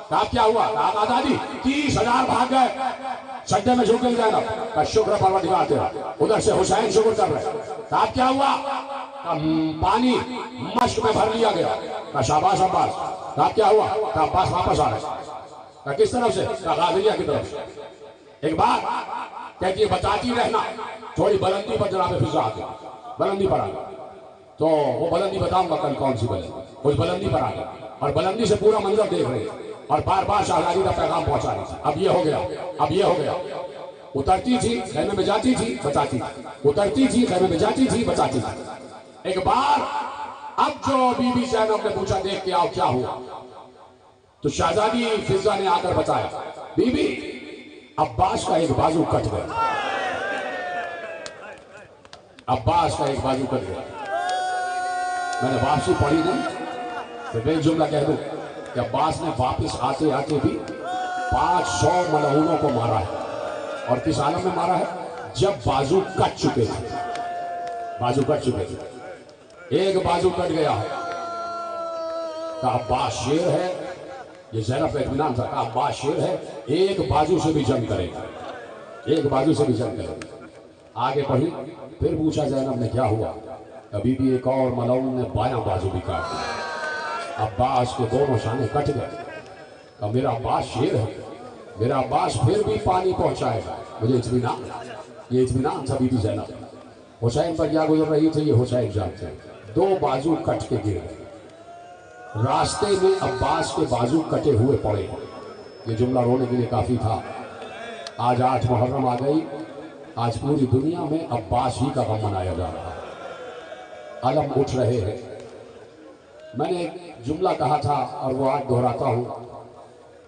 کہا اب کیا ہوا؟ کہا آقازادی 30000 بھاگ گئے۔ سجدے میں جھک گئی زینب، کہا شکر پروردگار تیرا۔ ادھر سے حسین شکر کر رہے۔ کہا اب کیا ہوا؟ کہا پانی مشک میں بھر لیا گیا۔ کہا شاباش عباس۔ کہا کیا ہوا؟ کہا عباس واپس آ رہے۔ کہا کس طرف سے؟ کہا غازریہ کی طرف سے۔ ایک بات کہتی ہے بتاتی رہنا، تھوڑی بلندی پر جناب فضہ آ گئی، بلندی پر آ گئی، تو وہ بلندی بتاؤں گا کل کون سی بلندی، اس بلندی پر آ گئی اور بلندی سے پورا منظر دیکھ رہے اور بار بار شہزادی کا پیغام پہنچا رہی تھی۔ اب یہ ہو گیا، اب یہ ہو گیا۔ اترتی تھی خیمے میں جاتی تھی بتاتی تھی، اترتی تھی خیمے میں جاتی تھی بتاتی تھی۔ ایک بار اب جو بی بی زینب نے پوچھا دیکھ کے آؤ کیا ہوا، تو شہزادی فضہ نے آ کر بتایا بی بی عباس کا ایک بازو کٹ گیا، عباس کا ایک بازو کٹ گیا۔ میں نے واپسی پڑھی نہیں تو میں جملہ کہہ دوں کہ عباس نے واپس آتے آتے بھی 500 ملعونوں کو مارا ہے، اور کس عالم میں مارا ہے؟ جب بازو کٹ چکے تھے، بازو کٹ چکے تھے۔ ایک بازو کٹ گیا ہے، کہا عباس شیر ہے، یہ زینب کا اطمینان تھا، کہا عباس شیر ہے، ایک بازو سے بھی جنگ کرے گا، ایک بازو سے بھی جنگ کرے گا۔ آگے پڑھی، پھر پوچھا زینب نے کیا ہوا؟ کبھی بھی ایک اور ملعون نے بایاں بازو بھی کاٹ دیا، عباس کے دونوں شانے کٹ گئے۔ کہا میرا عباس شیر ہے، میرا عباس پھر بھی پانی پہنچائے گا، مجھے اطمینان، یہ اطمینان تھا بی بی زینب۔ حسین پر کیا گزر رہی تھی یہ حسین جانتے ہیں، 2 بازو کٹ کے گر گئے، راستے میں عباس کے بازو کٹے ہوئے پڑے۔ یہ جملہ رونے کے لیے کافی تھا۔ آج 8 محرم آ گئی، آج پوری دنیا میں عباس ہی کا غم منایا جا رہا ہے، علم اٹھ رہے ہیں۔ میں نے ایک جملہ کہا تھا اور وہ آج دہراتا ہوں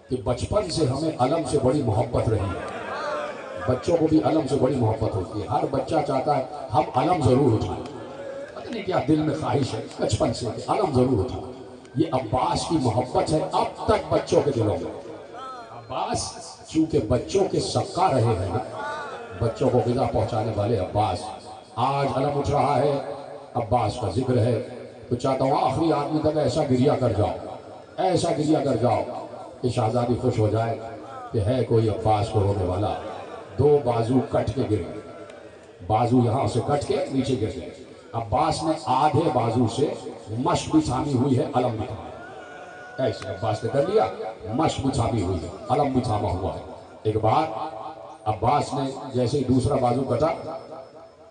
کہ بچپن سے ہمیں علم سے بڑی محبت رہی ہے، بچوں کو بھی علم سے بڑی محبت ہوتی ہے، ہر بچہ چاہتا ہے ہم علم ضرور اٹھائیں، پتہ نہیں کیا دل میں خواہش ہے بچپن سے کہ علم ضرور اٹھائیں۔ یہ عباس کی محبت ہے اب تک بچوں کے دلوں میں۔ عباس چونکہ بچوں کے سقا رہے ہیں نا، بچوں کو غذا پہنچانے والے عباس، آج علم اٹھ رہا ہے، عباس کا ذکر ہے، تو چاہتا ہوں آخری آدمی تک ایسا گریہ کر جاؤ، ایسا گریہ کر جاؤ کہ شہزادی خوش ہو جائے کہ ہے کوئی عباس کو رونے والا۔ 2 بازو کٹ کے گر گئے، بازو یہاں سے کٹ کے نیچے گر گئے۔ عباس نے آدھے بازو سے مشق بھی تھامی ہوئی ہے، علم بھی تھاما، ایسے عباس نے کر لیا، مشق بھی تھامی ہوئی ہے، علم بھی تھاما ہوا ہے۔ ایک بار عباس نے جیسے ہی دوسرا بازو کٹا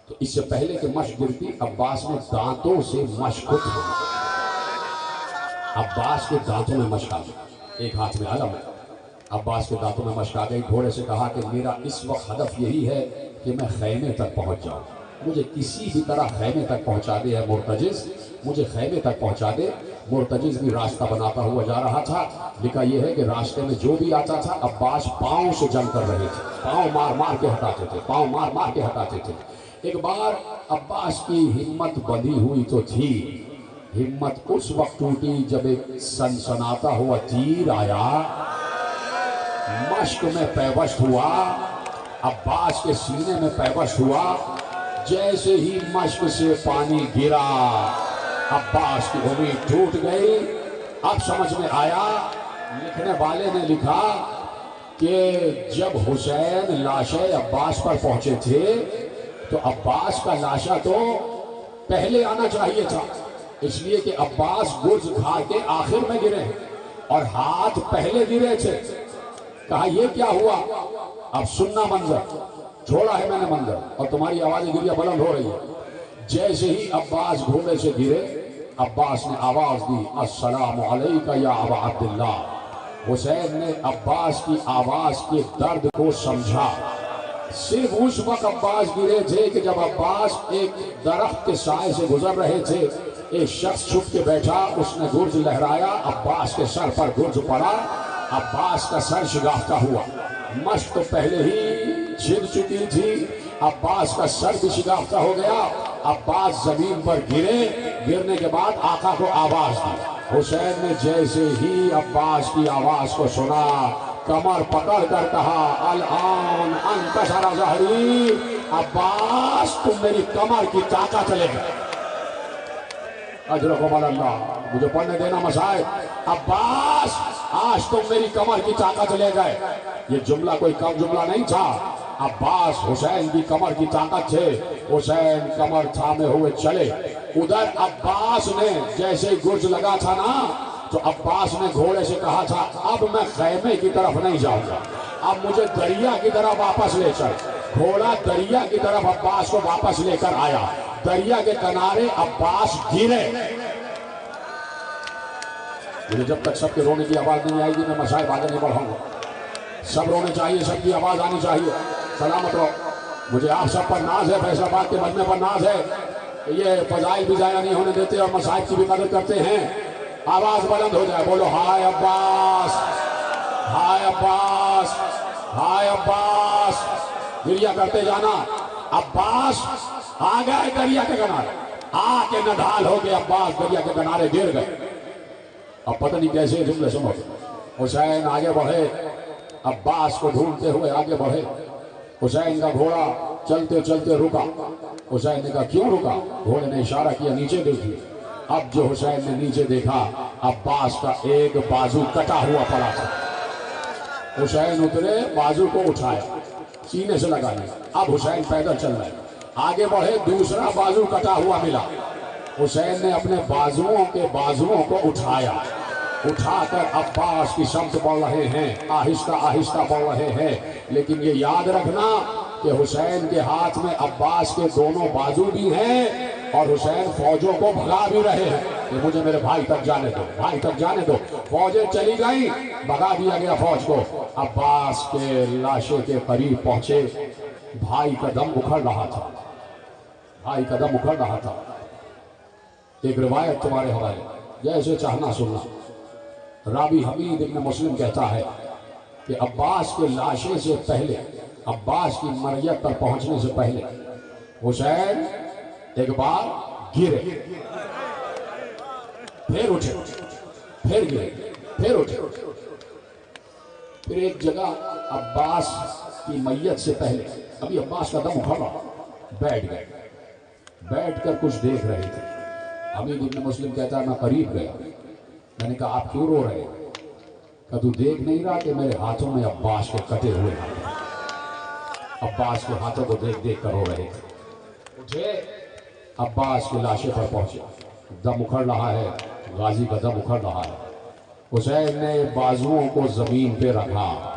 تو اس سے پہلے کہ مشق گرتی، عباس نے دانتوں سے مشق کو تھاما، عباس کے دانتوں میں مشق آ گئی، ایک ہاتھ میں علم ہے، عباس کے دانتوں میں مشق آ گئی۔ گھوڑے سے کہا کہ میرا اس وقت ہدف یہی ہے کہ میں خیمے تک پہنچ جاؤں، مجھے کسی بھی طرح خیمے تک پہنچا دے ہے مرتجز، مجھے خیمے تک پہنچا دے۔ مرتجز بھی راستہ بناتا ہوا جا رہا تھا، لکھا یہ ہے کہ راستے میں جو بھی آتا تھا عباس پاؤں سے جنگ کر رہے تھے، پاؤں مار مار کے ہٹاتے تھے، پاؤں مار مار کے ہٹاتے تھے۔ ایک بار عباس کی ہمت بندھی ہوئی تو تھی، ہمت اس وقت ٹوٹی جب ایک سنسناتا ہوا تیر آیا، مشق میں پیوست ہوا، عباس کے سینے میں پیوست ہوا، جیسے ہی مشق سے پانی گرا عباس کی امید ٹوٹ گئی۔ اب سمجھ میں آیا لکھنے والے نے لکھا کہ جب حسین لاش عباس پر پہنچے تھے تو عباس کا لاشا تو پہلے آنا چاہیے تھا، اس لیے کہ عباس گرز کھا کے آخر میں گرے اور ہاتھ پہلے گرے تھے۔ کہا یہ کیا ہوا؟ اب سننا منظر، چھوڑا ہے میں نے منظر، اور تمہاری آواز گریا بلند ہو رہی ہے۔ جیسے ہی عباس گھوڑے سے گرے، عباس نے آواز دی السلام علیکہ یا ابا عبداللہ۔ حسین نے عباس کی آواز کے درد کو سمجھا۔ صرف اس وقت عباس گرے تھے کہ جب عباس ایک درخت کے سائے سے گزر رہے تھے، ایک شخص چھپ کے بیٹھا، اس نے گرز لہرایا، عباس کے سر پر گرز پڑا، عباس کا سر شگافتہ ہوا۔ مشق تو پہلے ہی چھن چکی تھی، عباس کا سر بھی شگافتہ ہو گیا۔ عباس زمین پر گرے، گرنے کے بعد آقا کو آواز دی۔ حسین نے جیسے ہی عباس کی آواز کو سنا، کمر پکڑ کر کہا الان انکسر ظہری، عباس تم میری کمر کی طاقت لے گئے۔ اجرکم اللہ، مجھے پڑھنے دینا مصائب۔ عباس آج تم میری کمر کی طاقت لے گئے۔ یہ جملہ کوئی کم جملہ نہیں تھا، عباس حسین کی کمر کی طاقت تھے۔ حسین کمر تھامے ہوئے چلے۔ ادھر عباس نے جیسے گرز لگا تھا نا، تو عباس نے گھوڑے سے کہا تھا اب میں خیمے کی طرف نہیں جاؤں گا، اب مجھے دریا کی طرف واپس لے چل۔ گھوڑا دریا کی طرف عباس کو واپس لے کر آیا۔ دریا کے کنارے عباس گرے۔ مجھے جب تک سب کے رونے کی آواز نہیں آئے گی میں مصائب آگے نہیں بڑھاؤں گا۔ سب رونے چاہیے، سب کی آواز آنی چاہیے۔ سلامت رہو۔ مجھے آپ سب پر ناز ہے، فیصل آباد کے مجمع پر ناز ہے کہ یہ فضائل بھی ضائع نہیں ہونے دیتے اور مصائب کی بھی قدر کرتے ہیں۔ آواز بلند ہو جائے، بولو ہائے عباس، ہائے عباس، ہائے عباس۔ گریہ کرتے جانا۔ عباس آ گئے دریا کے کنارے، آ کے نڈھال ہو کے عباس دریا کے کنارے گر گئے۔ اب پتہ نہیں کیسے جملے سنو۔ حسین آگے بڑھے، عباس کو ڈھونڈتے ہوئے آگے بڑھے۔ حسین کا گھوڑا چلتے چلتے رکا۔ حسین نے کہا کیوں رکا؟ گھوڑے نے اشارہ کیا نیچے دیکھیے۔ اب جو حسین نے نیچے دیکھا، عباس کا ایک بازو کٹا ہوا پڑا تھا۔ حسین اترے، بازو کو اٹھایا، سینے سے لگا لیا۔ اب حسین پیدل چل رہے، آگے بڑھے، دوسرا بازو کٹا ہوا ملا۔ حسین نے اپنے بازوؤں کو اٹھایا، اٹھا کر عباس کی سمت بڑھ رہے ہیں، آہستہ آہستہ بڑھ رہے ہیں۔ لیکن یہ یاد رکھنا کہ حسین کے ہاتھ میں عباس کے دونوں بازو بھی ہیں اور حسین فوجوں کو بھگا بھی رہے ہیں کہ مجھے میرے بھائی تک جانے دو، بھائی تک جانے دو۔ فوجیں چلی گئیں، بھگا دیا گیا فوج کو۔ عباس کے لاشے کے قریب پہنچے، بھائی کا دم اکھڑ رہا تھا، بھائی کا دم اکھڑ رہا تھا۔ ایک روایت تمہارے حوالے، جیسے چاہنا سننا۔ راوی حمید ابن مسلم کہتا ہے کہ عباس کے لاشے سے پہلے، عباس کی مریت پر پہنچنے سے پہلے حسین ایک بار گرے، پھر اٹھے، پھر گرے، پھر اٹھے، پھر ایک جگہ عباس کی میت سے پہلے، ابھی عباس کا دم اکھڑ رہا، بیٹھ گئے، بیٹھ کر کچھ دیکھ رہے تھے۔ حمید ابن مسلم کہتا ہے میں قریب گیا، میں نے کہا آپ کیوں رو رہے ہیں؟ کہ تو دیکھ نہیں رہا کہ میرے ہاتھوں میں عباس کے کٹے ہوئے ہیں؟ عباس کے ہاتھوں کو دیکھ دیکھ کر رو رہے تھے۔ اٹھے، عباس کے لاشے پر پہنچے، دم اکھڑ رہا ہے، غازی کا دم اکھڑ رہا ہے۔ حسین نے بازوؤں کو زمین پہ رکھا،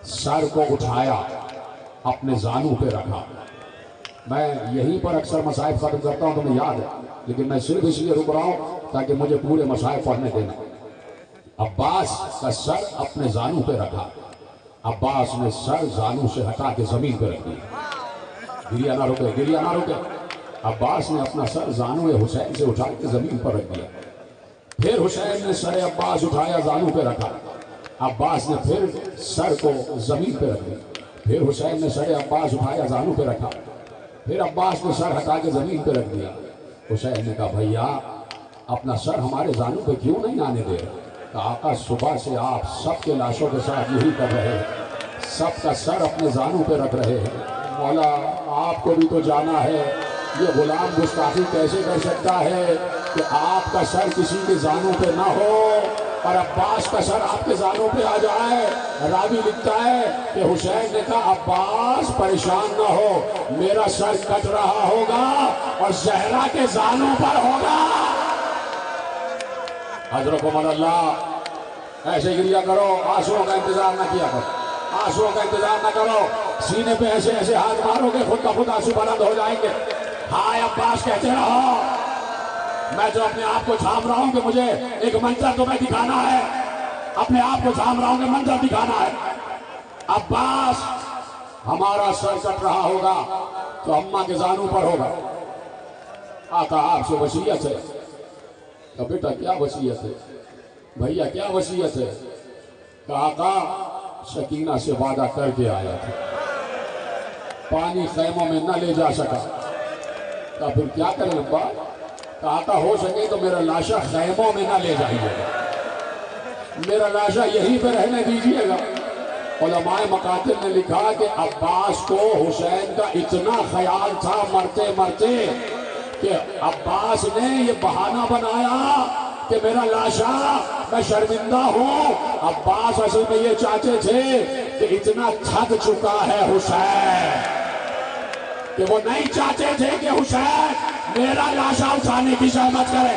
سر کو اٹھایا، اپنے زانوں پہ رکھا۔ میں یہیں پر اکثر مصائب ختم کرتا ہوں، تمہیں یاد ہے، لیکن میں صرف اس لیے رک رہا ہوں تاکہ مجھے پورے مصائب پڑھنے دینا۔ عباس کا سر اپنے زانوں پہ رکھا، عباس نے سر زانوں سے ہٹا کے زمین پہ رکھ دیا۔ گریہ نہ رکے، گریہ نہ رکے۔ عباس نے اپنا سر زانوں حسین سے اٹھا کے زمین پر رکھ دیا۔ پھر حسین نے سر عباس اٹھایا، زانوں پہ رکھا۔ عباس نے پھر سر کو زمین پہ رکھ دیا۔ پھر حسین نے سر عباس اٹھایا، زانوں پہ رکھا۔ پھر عباس نے سر ہٹا کے زمین پہ رکھ دیا۔ حسین نے کہا بھیا اپنا سر ہمارے زانوں پہ کیوں نہیں آنے دے رہے؟ کہ آقا صبح سے آپ سب کے لاشوں کے ساتھ یہی کر رہے ہیں، سب کا سر اپنے زانوں پہ رکھ رہے ہیں۔ مولا آپ کو بھی تو جانا ہے، یہ غلام گستاخی کیسے کر سکتا ہے کہ آپ کا سر کسی کے زانوں پہ نہ ہو اور عباس کا سر آپ کے زانوں پہ آ جائے. راوی لکھتا ہے کہ حسین نے کہا عباس پریشان نہ ہو، میرا سر کٹ رہا ہوگا اور زہرا کے زانوں پر ہوگا. حضرکم اللہ، ایسے گریا کرو، آنسوؤں کا انتظار نہ کیا کرو، آنسوؤں کا انتظار نہ کرو. سینے پہ ایسے ایسے ہاتھ مارو گے خود بخود آنسو بلند ہو جائیں گے. ہائے عباس کہتے رہو. میں جو اپنے آپ کو جھام رہا ہوں کہ مجھے ایک منظر تمہیں دکھانا ہے، اپنے آپ کو جھام رہا ہوں کہ منظر دکھانا ہے. عباس ہمارا سر کٹ رہا ہوگا تو اماں کے زانوں پر ہوگا. آقا آپ سے وصیت ہے. کہ بیٹا کیا وصیت ہے؟ بھیا کیا وصیت ہے؟ کہ آقا سکینہ سے وعدہ کر کے آیا تھا، پانی خیموں میں نہ لے جا سکا. کہ پھر کیا کریں ابا؟ کہ آقا ہو سکے تو میرا لاشا خیموں میں نہ لے جائیے گا، میرا لاشا یہیں پہ رہنے دیجیے گا. علماء مقاتل نے لکھا کہ عباس کو حسین کا اتنا خیال تھا مرتے مرتے کہ عباس نے یہ بہانہ بنایا کہ میرا لاشا میں شرمندہ ہوں. عباس اصل میں یہ چاہتے تھے کہ اتنا تھک چکا ہے حسین کہ وہ نہیں چاہتے تھے کہ حسین میرا لاشا اٹھانے کی زحمت کرے.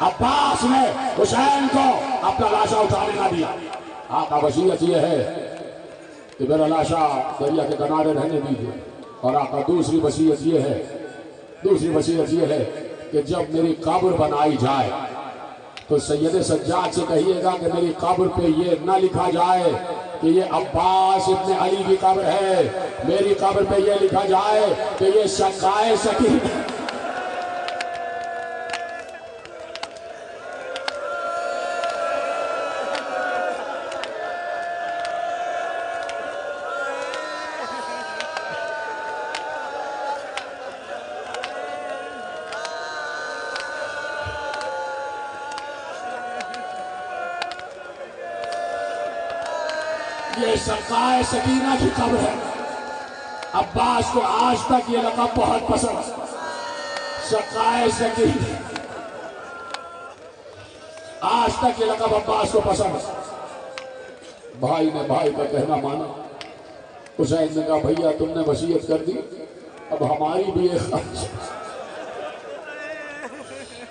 عباس نے حسین کو اپنا لاشا اٹھانے نہ دیا. آقا وصیت یہ ہے کہ میرا لاشا دریا کے کنارے رہنے دیجیے. اور آقا دوسری وصیت یہ ہے کہ جب میری قبر بنائی جائے تو سید سجاد سے کہیے گا کہ میری قبر پہ یہ نہ لکھا جائے کہ یہ عباس ابن علی کی قبر ہے، میری قبر پہ یہ لکھا جائے کہ یہ شقائے سکینہ. یہ شقائے سکینہ کی قبر ہے. عباس کو آج تک یہ لقب بہت پسند، شقائے سکینہ. آج تک یہ لقب عباس کو پسند. بھائی نے بھائی کا کہنا مانا. حسین نے کہا بھیا تم نے وصیت کر دی، اب ہماری بھی ایک خواہش،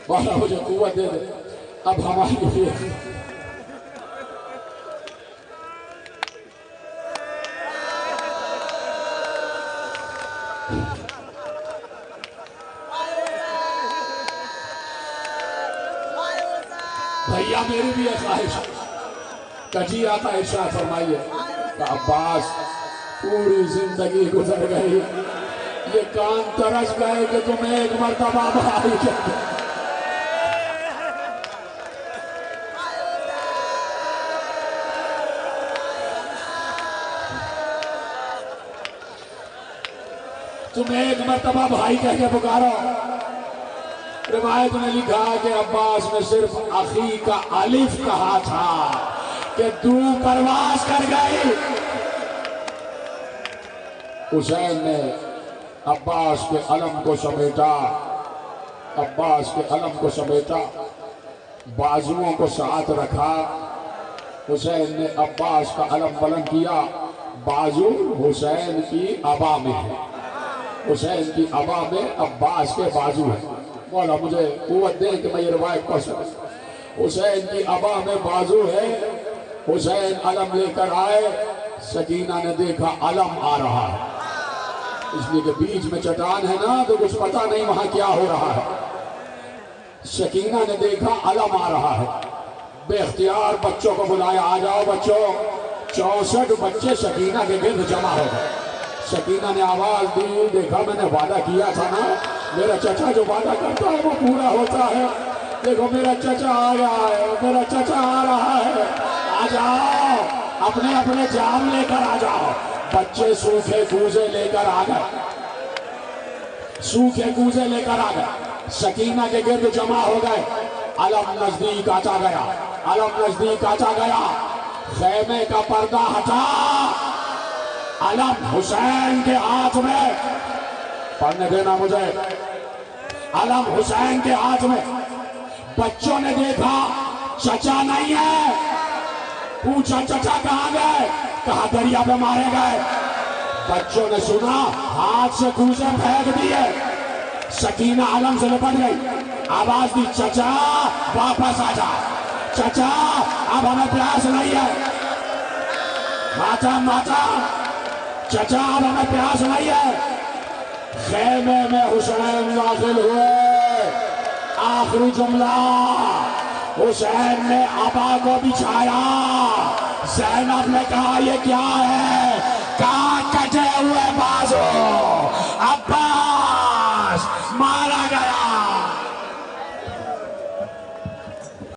مولا مجھے قوت دے دے، اب ہماری بھی ایک. بھیا میری بھی ایک خواہش ہے. کجی آقا ارشاد فرمائیے کہ عباس پوری زندگی گزر گئی، یہ کان ترس گئے کہ تمہیں ایک مرتبہ بھائی کہتے. تمہیں ایک مرتبہ بھائی کہہ کے پکارو. روایت نے لکھا کہ عباس نے صرف اخی کا الف کہا تھا کہ تو پرواز کر گئی. حسین نے عباس کے علم کو سمیٹا، عباس کے علم کو سمیٹا، بازوؤں کو ساتھ رکھا. حسین نے عباس کا علم بلند کیا. بازو حسین کی عبا میں ہے، حسین کی عبا میں عباس کے بازو ہیں. مولا مجھے قوت دے کہ میں یہ روایت پڑھ سکوں. حسین کی عبا میں بازو ہے. حسین علم لے کر آئے. سکینہ نے دیکھا علم آ رہا ہے، اس لیے کہ بیچ میں چٹان ہے نا تو کچھ پتہ نہیں وہاں کیا ہو رہا ہے. سکینہ نے دیکھا علم آ رہا ہے. بے اختیار بچوں کو بلایا، آ جاؤ بچوں. 64 بچے سکینہ کے گرد جمع ہو گئے. سکینہ نے آواز دی، دیکھا میں نے وعدہ کیا تھا نا، میرا چچا جو وعدہ کرتا ہے وہ پورا ہوتا ہے. دیکھو میرا چچا آ رہا ہے، میرا چچا آ رہا ہے. آ جاؤ، اپنے اپنے جام لے کر آ جاؤ. بچے سوکھے کوزے لے کر آ گئے، سوکھے کوزے لے کر آ گئے. سکینہ کے گرد جمع ہو گئے. علم نزدیک آتا گیا، علم نزدیک آتا گیا. خیمے کا پردہ ہٹا، علم حسین کے ہاتھ میں. پڑھنے دینا مجھے. علم حسین کے ہاتھ میں. بچوں نے دیکھا چچا نہیں ہے. پوچھا چچا کہاں گئے؟ کہا دریا پہ مارے گئے. بچوں نے سنا، ہاتھ سے کوزے پھینک دیے. سکینہ عالم سے لپٹ گئی، آواز دی چچا واپس آ جا، چچا اب ہمیں پیاس نہیں ہے. ماتم ماتم، چچا اب ہمیں پیاس نہیں ہے. خیمے میں حسین نازل ہوئے. آخری جملہ حسین نے عبا کو بچھایا. زینب نے کہا یہ کیا ہے؟ کہا کٹے ہوئے